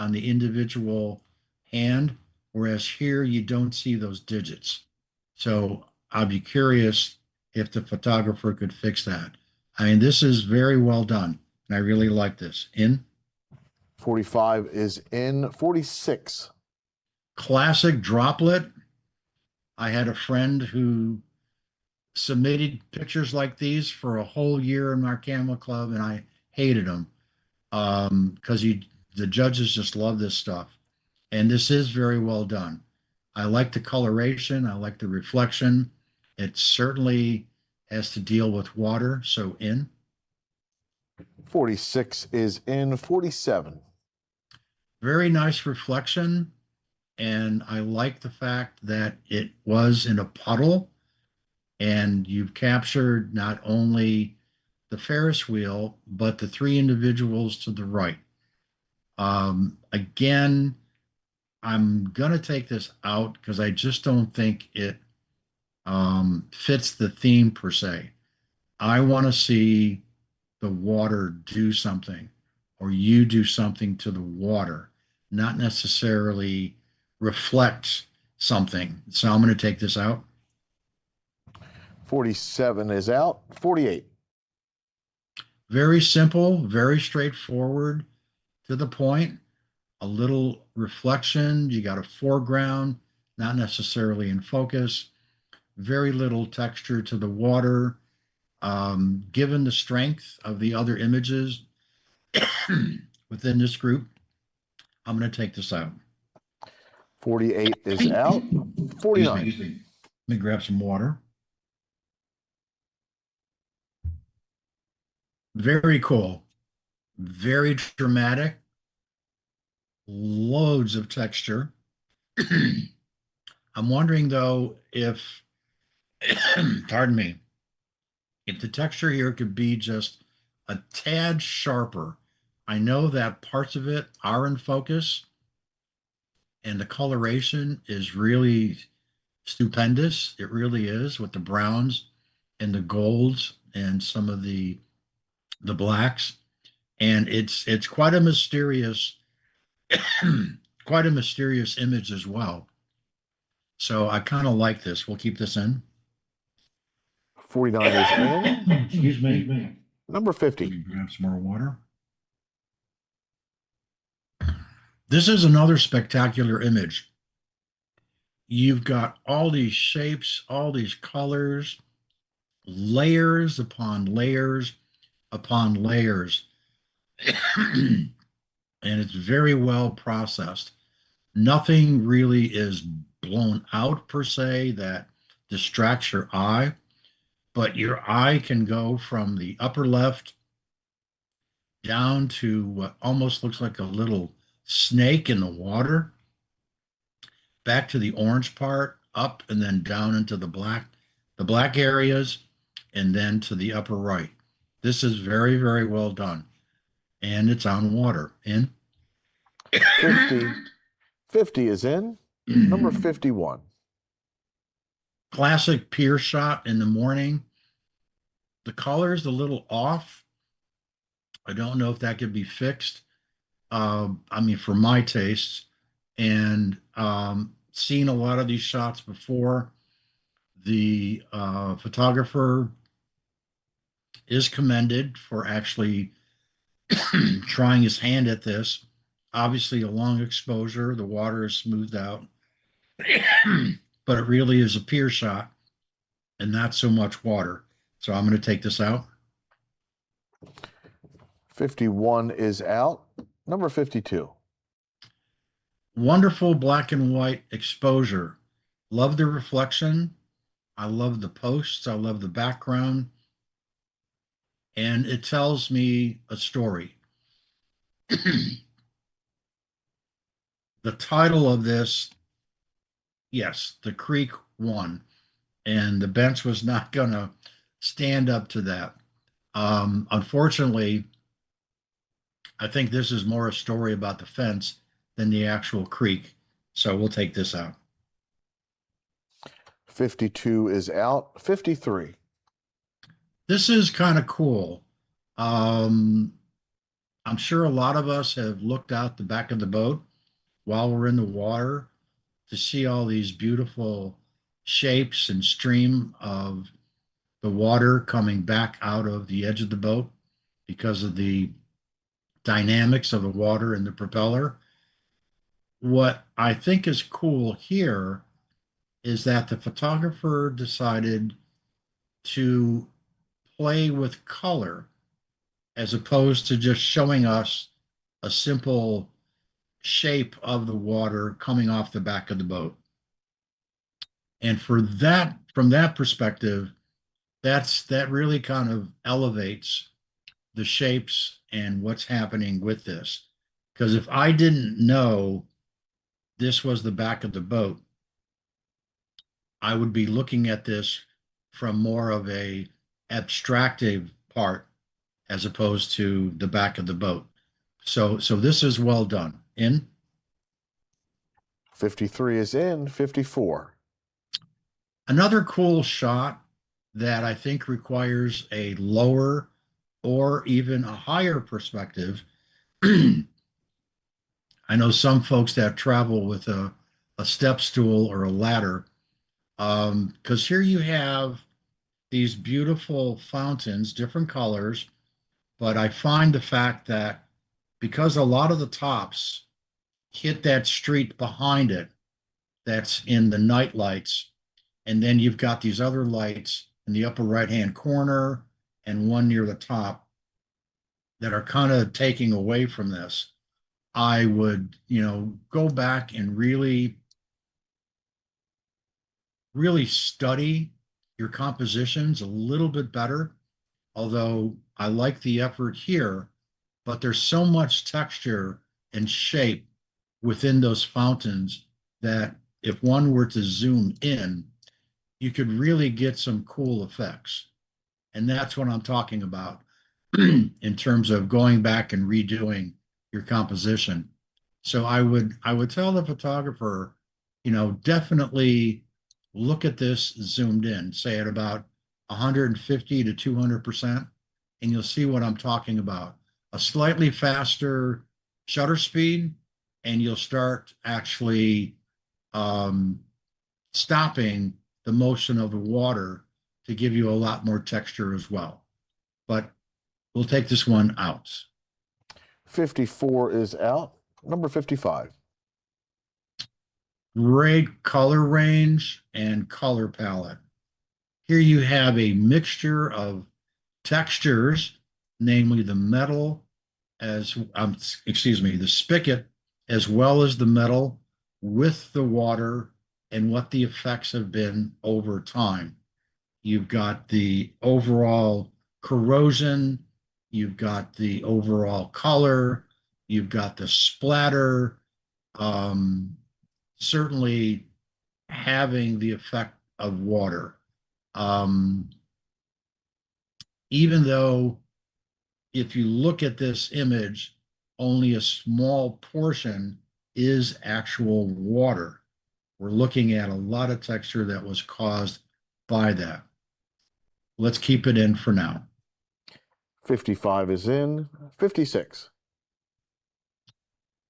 on the individual hand, whereas here you don't see those digits. So I'll be curious if the photographer could fix that. I mean, this is very well done, and I really like this. In? 45 is in. 46. Classic droplet. I had a friend who submitted pictures like these for a whole year in our camera club, and I hated them because the judges just love this stuff. And this is very well done. I like the coloration. I like the reflection. It certainly has to deal with water. So in. 46 is in. 47. Very nice reflection. And I like the fact that it was in a puddle, and you've captured not only the Ferris wheel, but the three individuals to the right. Again, I'm going to take this out because I just don't think it fits the theme per se. I want to see the water do something, or you do something to the water, not necessarily reflect something. So I'm going to take this out. 47 is out. 48. Very simple, very straightforward, to the point. A little reflection. You got a foreground, not necessarily in focus. Very little texture to the water. Given the strength of the other images within this group, I'm going to take this out. 48 is out. 49. Excuse me. Let me grab some water. Very cool. Very dramatic. Loads of texture. I'm wondering though if, pardon me, if the texture here could be just a tad sharper. I know that parts of it are in focus and the coloration is really stupendous. It really is, with the browns and the golds and some of the blacks. And it's quite a mysterious quite a mysterious image as well. So I kind of like this. We'll keep this in. 49 is in. Excuse me. Number 50. Grab some more water. This is another spectacular image. You've got all these shapes, all these colors, layers upon layers upon layers. And it's very well processed. Nothing really is blown out per se that distracts your eye, but your eye can go from the upper left down to what almost looks like a little snake in the water, back to the orange part, up and then down into the black areas, and then to the upper right. This is very, very well done. And it's on water. In 50 is in. Number 51. Classic pier shot in the morning. The color's a little off. I don't know if that could be fixed. I mean, for my tastes, and seen a lot of these shots before. The photographer is commended for actually trying his hand at this. Obviously, a long exposure, the water is smoothed out, but it really is a pier shot and not so much water. So I'm going to take this out. 51 is out. Number 52. Wonderful black and white exposure. Love the reflection. I love the posts. I love the background. And it tells me a story. The title of this, yes, the creek won, and the bench was not going to stand up to that. Unfortunately, I think this is more a story about the fence than the actual creek. So we'll take this out. 52 is out. 53. This is kind of cool. I'm sure a lot of us have looked out the back of the boat while we're in the water to see all these beautiful shapes and stream of the water coming back out of the edge of the boat because of the dynamics of the water and the propeller. What I think is cool here is that the photographer decided to play with color as opposed to just showing us a simple shape of the water coming off the back of the boat. And from that perspective, that really kind of elevates the shapes and what's happening with this. Because if I didn't know this was the back of the boat, I would be looking at this from more of a abstractive part as opposed to the back of the boat. So this is well done. In 53 is in. 54. Another cool shot that I think requires a lower or even a higher perspective. I know some folks that travel with a a step stool or a ladder. Because here you have these beautiful fountains, different colors, but I find the fact that because a lot of the tops hit that street behind it that's in the night lights, and then you've got these other lights in the upper right-hand corner and one near the top that are kind of taking away from this. I would, go back and really study your compositions a little bit better. Although I like the effort here, but there's so much texture and shape within those fountains that if one were to zoom in, you could really get some cool effects. And that's what I'm talking about in terms of going back and redoing your composition. So I would tell the photographer, definitely look at this zoomed in, say at about 150 to 200%, and you'll see what I'm talking about. A slightly faster shutter speed, and you'll start actually stopping the motion of the water to give you a lot more texture as well. But we'll take this one out. 54 is out. Number 55. Great color range and color palette. Here you have a mixture of textures, namely the metal the spigot, as well as the metal with the water and what the effects have been over time. You've got the overall corrosion, you've got the overall color, you've got the splatter, certainly having the effect of water. Even though if you look at this image, only a small portion is actual water. We're looking at a lot of texture that was caused by that. Let's keep it in for now. 55 is in. 56.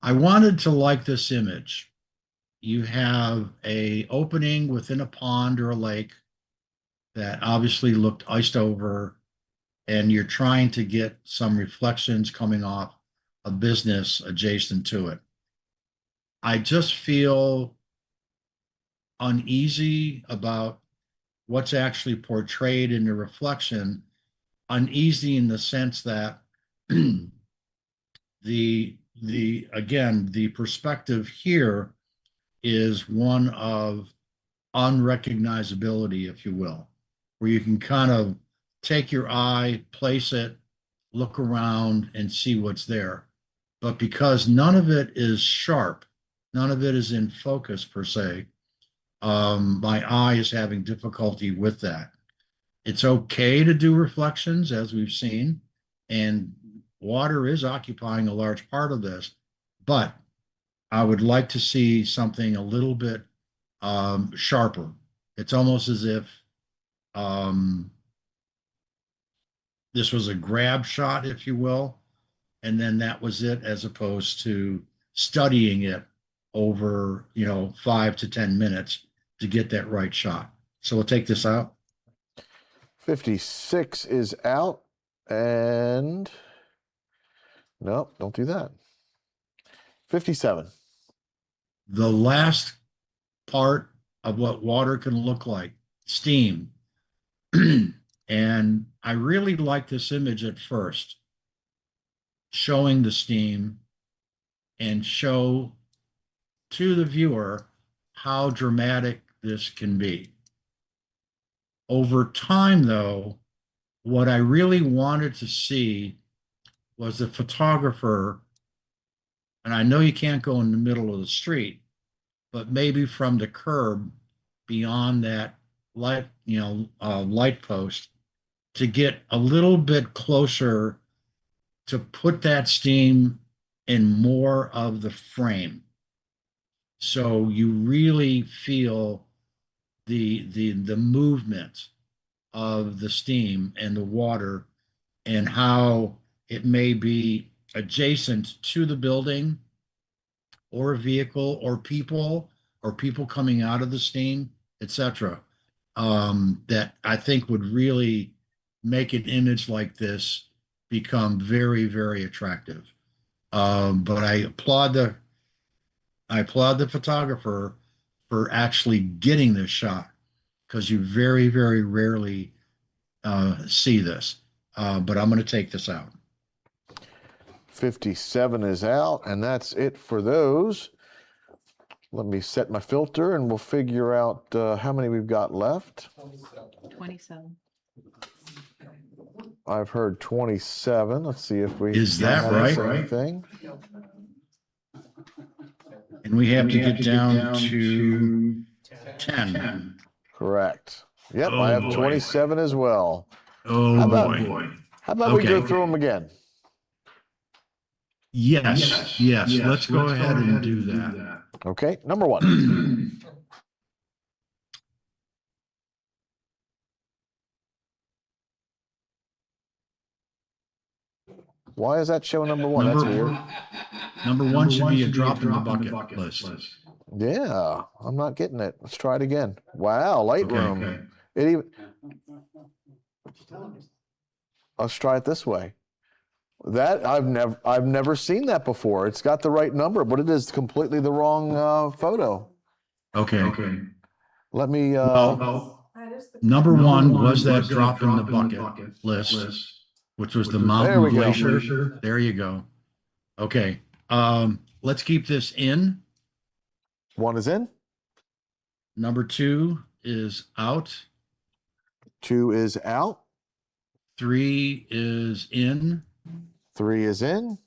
I wanted to like this image. You have a opening within a pond or a lake that obviously looked iced over, and you're trying to get some reflections coming off a business adjacent to it. I just feel uneasy about what's actually portrayed in the reflection, uneasy in the sense that the perspective here is one of unrecognizability, if you will, where you can kind of take your eye, place it, look around and see what's there. But because none of it is sharp, none of it is in focus per se, my eye is having difficulty with that. It's okay to do reflections, as we've seen, and water is occupying a large part of this, but I would like to see something a little bit sharper. It's almost as if this was a grab shot, if you will, and then that was it, as opposed to studying it over 5 to 10 minutes to get that right shot. So we'll take this out. 56 is out, and no, don't do that. 57. The last part of what water can look like, steam. And I really like this image at first, showing the steam and show to the viewer how dramatic this can be. Over time, though, what I really wanted to see was the photographer, and I know you can't go in the middle of the street, but maybe from the curb beyond that light, light post, to get a little bit closer to put that steam in more of the frame. So you really feel the movement of the steam and the water, and how it may be adjacent to the building or a vehicle or people, or people coming out of the steam, etc., that I think would really make an image like this become very, very attractive. But I applaud the photographer for actually getting this shot, because you very, very rarely see this. But I'm going to take this out. 57 is out, and that's it for those. Let me set my filter, and we'll figure out how many we've got left. 27. I've heard 27. Let's see if we Is that have right? the same thing. And we have to get down to 10. Correct. Yep, Oh, I have boy. 27 as well. Oh, How about- boy. How about we go Okay. through them again? Yes. Let's go ahead and do that. Okay, number one. Why is that showing number one? That's weird. Number one should be a drop in the bucket list. Yeah, I'm not getting it. Let's try it again. Wow, Lightroom. It even. Let's try it this way. That I've never seen that before. It's got the right number, but it is completely the wrong photo. Okay. Let me. Number one was that drop in the bucket list, which was the There mountain we go. glacier. There you go. Okay. Let's keep this in. One is in. Number two is out. 2 is out. 3 is in. 3 is in.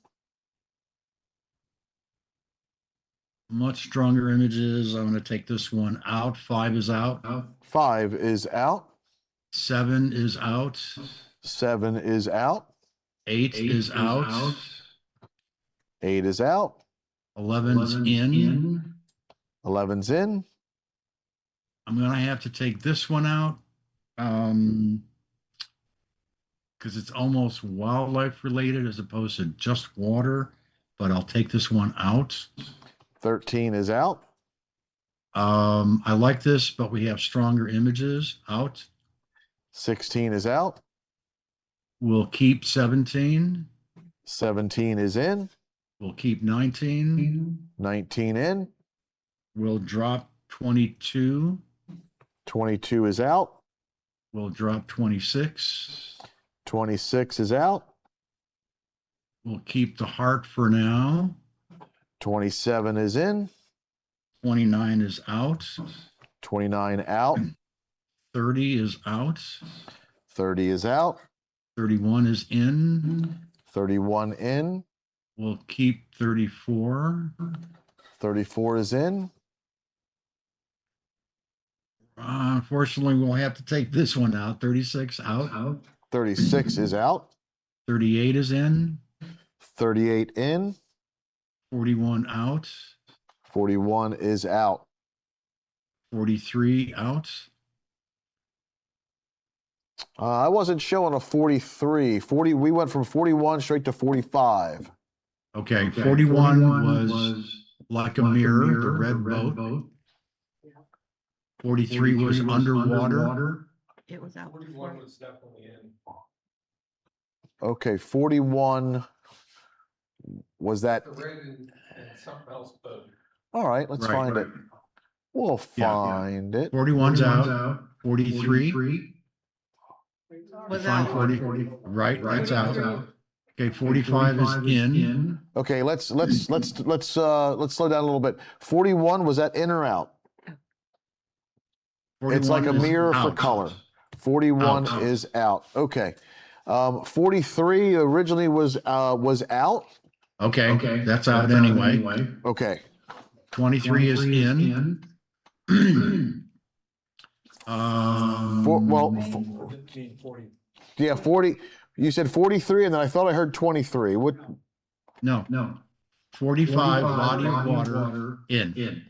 Much stronger images. I'm going to take this one out. 5 is out. 5 is out. 7 is out. 7 is out. 8 is out. 8 is out. 11's in. 11's in. I'm going to have to take this one out because it's almost wildlife related as opposed to just water, but I'll take this one out. 13 is out. I like this, but we have stronger images. Out. 16 is out. We'll keep 17. 17 is in. We'll keep 19. 19 in. We'll drop 22. 22 is out. We'll drop 26. 26 is out. We'll keep the heart for now. 27 is in. 29 is out. 29 out. 30 is out. 30 is out. 31 is in. 31 in. We'll keep 34. 34 is in. Unfortunately, we'll have to take this one out. 36 out. 36 is out. 38 is in. 38 in. 41 out. 41 is out. 43 out. I wasn't showing a 43. We went from 41 straight to 45. Okay, 41 was like a mirror, the red boat. 43 was underwater. It was out. 41 was definitely in. Okay, 41 was that. The red and something else boat. All right, let's find it. We'll find it. 41's out. 43. Was Find out. 40. Right, that's out. Okay, 45 is in. Okay, let's slow down a little bit. 41, was that in or out? It's like a 41 is mirror for out. color. 41 Out. is out. Okay. 43 originally was out. Okay, that's out anyway. Okay. 23 is in. Yeah, 40. You said 43, and then I thought I heard 23. What? No. 45 body of water in.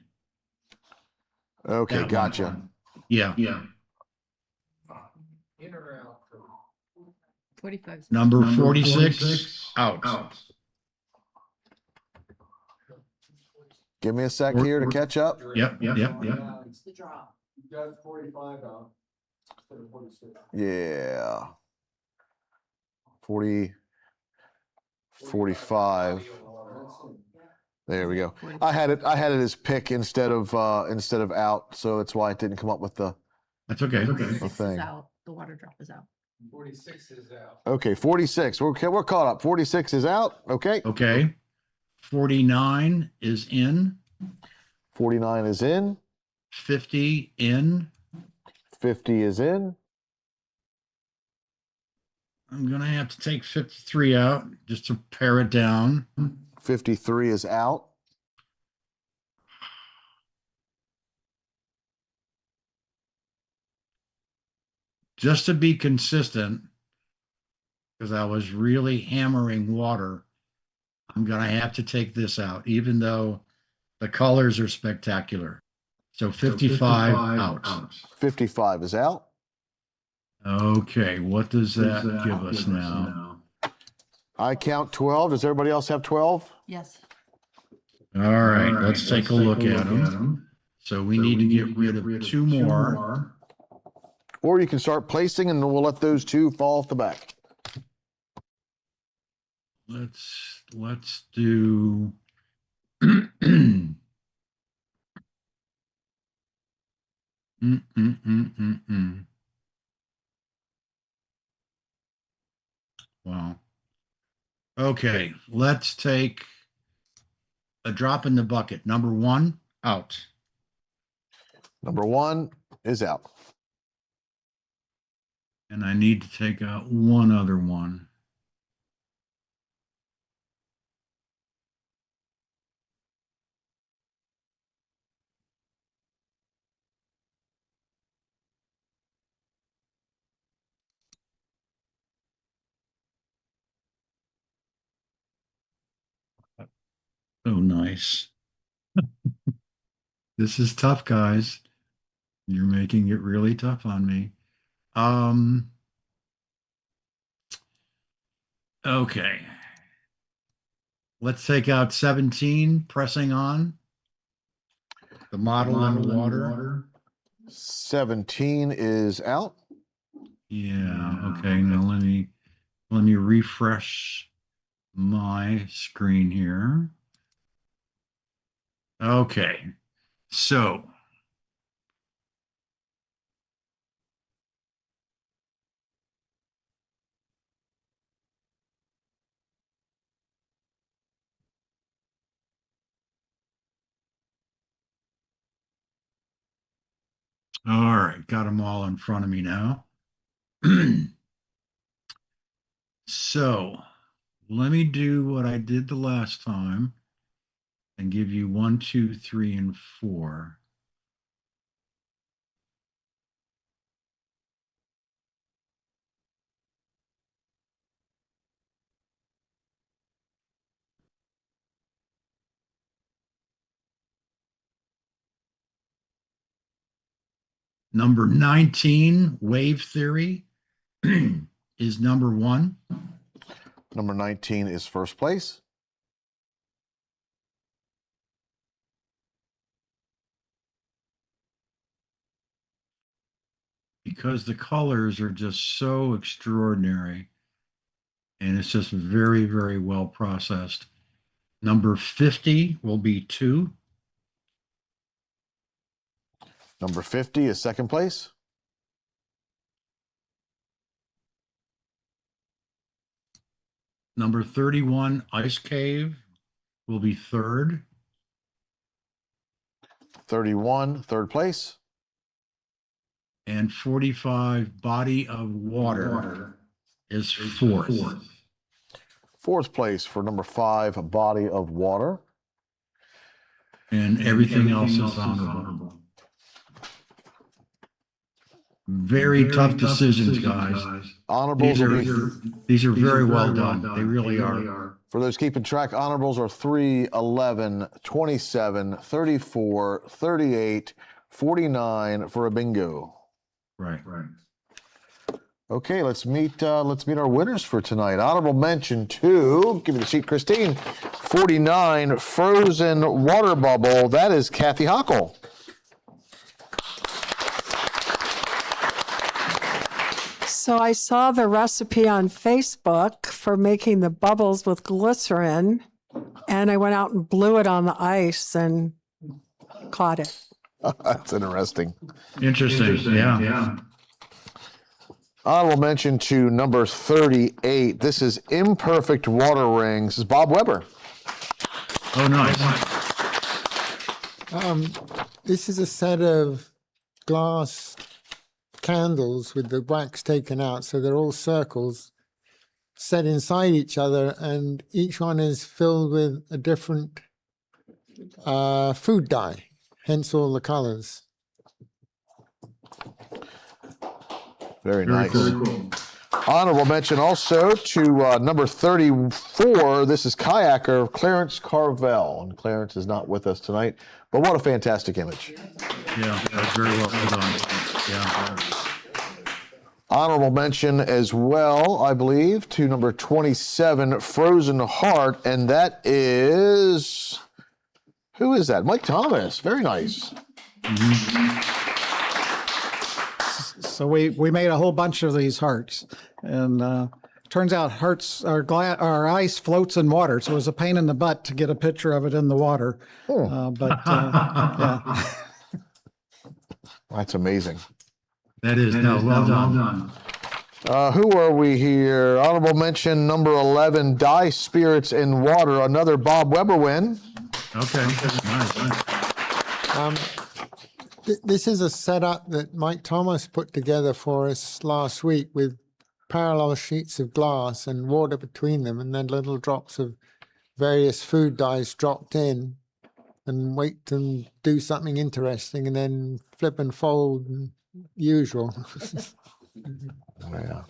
Okay, That gotcha. one. Yeah. In or out? 45. Number 46 out. Give me a sec here to catch up. Yep. It's the draw. You got 45 out instead of 46. Yeah. 40, 45. There we go. I had it as pick instead of out, so that's why it didn't come up with the That's okay. the thing. The water drop is out. 46 is out. Okay, 46. We're caught up. 46 is out. Okay. Okay. 49 is in. 49 is in. 50 in. 50 is in. I'm going to have to take 53 out just to pare it down. 53 is out. Just to be consistent, because I was really hammering water, I'm going to have to take this out, even though the colors are spectacular. So 55 out. 55 is out. Okay, what does that give us now? I count 12. Does everybody else have 12? Yes. All right, let's take a look at them. So we need to get rid of two more. Or you can start placing and we'll let those two fall off the back. Let's do Wow. Okay, let's take a drop in the bucket. Number 1 out. Number 1 is out. And I need to take out one other one. Oh, nice. This is tough, guys. You're making it really tough on me. Okay. Let's take out 17, pressing on. The model in the water. 17 is out. Yeah, okay. Now let me refresh my screen here. Okay. So all right, got them all in front of me now. So let me do what I did the last time and give you 1, 2, 3, and 4. Number 19, wave theory, is number 1. Number 19 is first place. Because the colors are just so extraordinary and it's just very, very well processed. Number 50 will be 2. Number 50 is second place. Number 31, Ice Cave, will be 3rd. 31, third place. And 45, Body of Water, is 4th. Fourth place for number 5, Body of Water. And everything else is honorable. Very tough decisions, guys. Honorables These are very well done. They really are. For those keeping track, honorables are 3, 11, 27, 34, 38, 49 for a bingo. Right. Okay, let's meet our winners for tonight. Honorable mention to, give me the sheet, Christine, 49, frozen water bubble. That is Kathy Hockel. So I saw the recipe on Facebook for making the bubbles with glycerin, and I went out and blew it on the ice and caught it. That's interesting. Interesting. Yeah. Honorable mention to number 38. This is Imperfect Water Rings. This is Bob Weber. Oh, nice. This is a set of glass candles with the wax taken out, so they're all circles set inside each other, and each one is filled with a different food dye, hence all the colors. Very nice. Cool. Honorable mention also to number 34. This is kayaker Clarence Carvel, and Clarence is not with us tonight, but what a fantastic image. Yeah, that's very well done. Yeah. Honorable mention as well, I believe, to number 27, Frozen Heart, and that is, who is that? Mike Thomas. Very nice. So we made a whole bunch of these hearts, and turns out hearts our ice floats in water, so it was a pain in the butt to get a picture of it in the water. Yeah. That's amazing. That is well done. Who are we here? Honorable mention number 11, Dye Spirits in Water, another Bob Weber win. Okay, nice. This is a setup that Mike Thomas put together for us last week with parallel sheets of glass and water between them, and then little drops of various food dyes dropped in, and wait to do something interesting, and then flip and fold and usual. Yeah.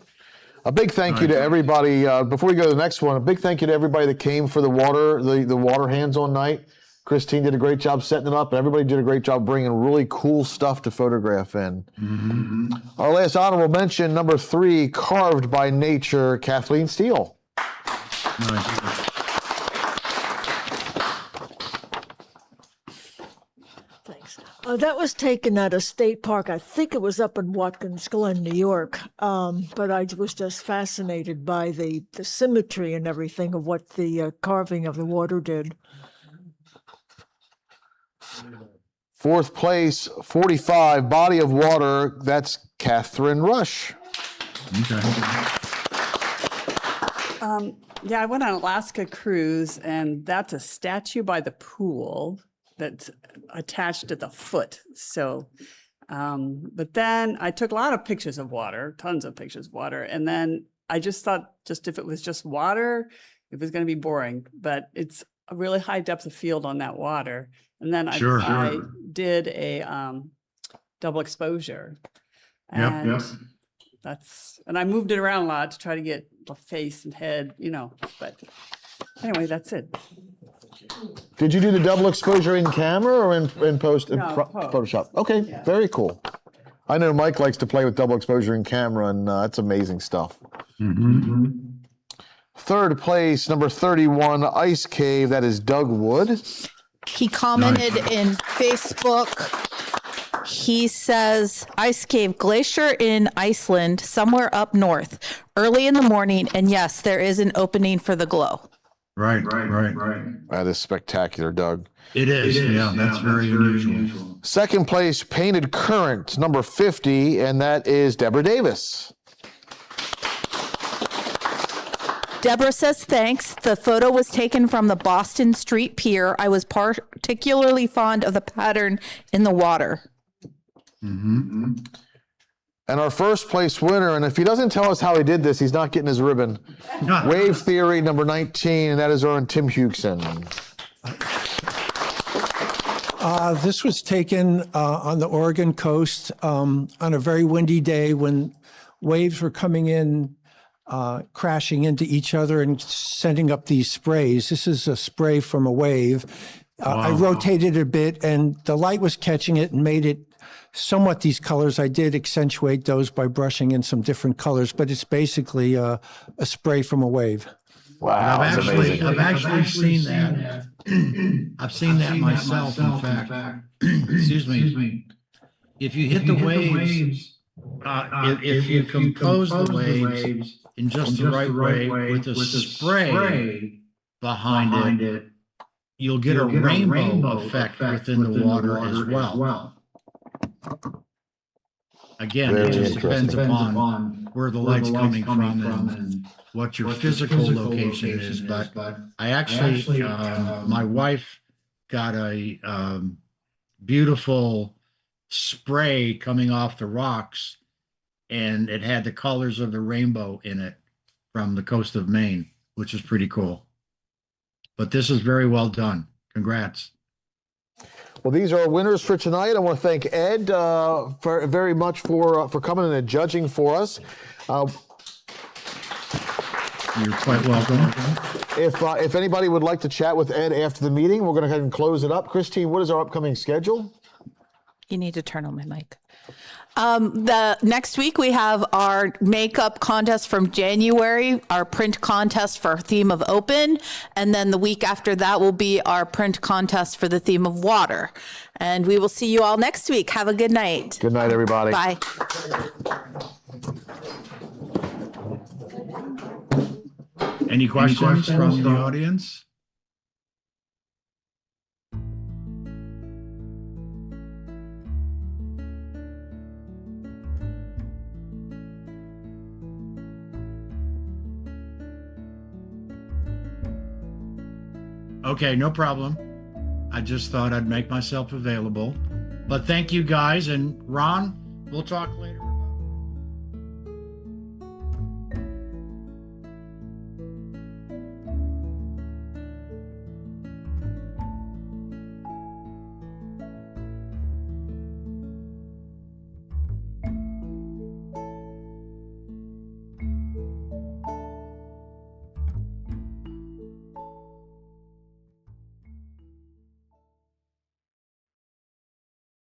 A big thank you to everybody. Before we go to the next one, a big thank you to everybody that came for the water hands-on night. Christine did a great job setting it up, and everybody did a great job bringing really cool stuff to photograph in. Mm-hmm. Our last honorable mention, number 3, Carved by Nature, Kathleen Steele. Nice. Thanks. That was taken at a state park. I think it was up in Watkins Glen, New York. But I was just fascinated by the symmetry and everything of what the carving of the water did. 4th place, 45, Body of Water. That's Catherine Rush. Okay. Yeah, I went on an Alaska cruise, and that's a statue by the pool that's attached at the foot. So, but then I took a lot of pictures of water, tons of pictures of water. And then I just thought, if it was just water, it was going to be boring. But it's a really high depth of field on that water. And then I did a double exposure. And and I moved it around a lot to try to get the face and head, but anyway, that's it. Did you do the double exposure in camera or in post? No, Photoshop. Okay, very cool. I know Mike likes to play with double exposure in camera, and that's amazing stuff. Mm-hmm. 3rd place, number 31, Ice Cave. That is Doug Wood. He commented in Facebook. He says, Ice Cave Glacier in Iceland, somewhere up north, early in the morning. And yes, there is an opening for the glow. Right. That is spectacular, Doug. It is. Yeah, that's very unusual. 2nd place, Painted Current, number 50, and that is Deborah Davis. Deborah says, thanks. The photo was taken from the Boston Street Pier. I was particularly fond of the pattern in the water. Mm-hmm. And our 1st place winner, and if he doesn't tell us how he did this, he's not getting his ribbon. Wave Theory, number 19, and that is our own Tim Hugson. This was taken on the Oregon coast on a very windy day when waves were coming in, crashing into each other and sending up these sprays. This is a spray from a wave. I rotated it a bit, and the light was catching it and made it somewhat these colors. I did accentuate those by brushing in some different colors, but it's basically a spray from a wave. Wow, I've that's actually, amazing. I've actually seen that. I've seen that myself, in fact. Excuse me. If you hit the waves, if you compose the waves in just the right way with a spray behind it, you'll get a rainbow effect within the water as well. Again, it Very just depends interesting. upon where the light's coming from and what your physical location is. But I actually, my wife got a beautiful spray coming off the rocks, and it had the colors of the rainbow in it from the coast of Maine, which is pretty cool. But this is very well done. Congrats. Well, these are our winners for tonight. I want to thank Ed very much for coming in and judging for us. You're quite welcome. If anybody would like to chat with Ed after the meeting, we're going to go ahead and close it up. Christine, what is our upcoming schedule? You need to turn on my mic. The next week we have our makeup contest from January, our print contest for theme of open, and then the week after that will be our print contest for the theme of water. And we will see you all next week. Have a good night. Good night, everybody. Bye. Any questions from the audience? Okay, no problem. I just thought I'd make myself available. But thank you guys, and Ron, we'll talk later.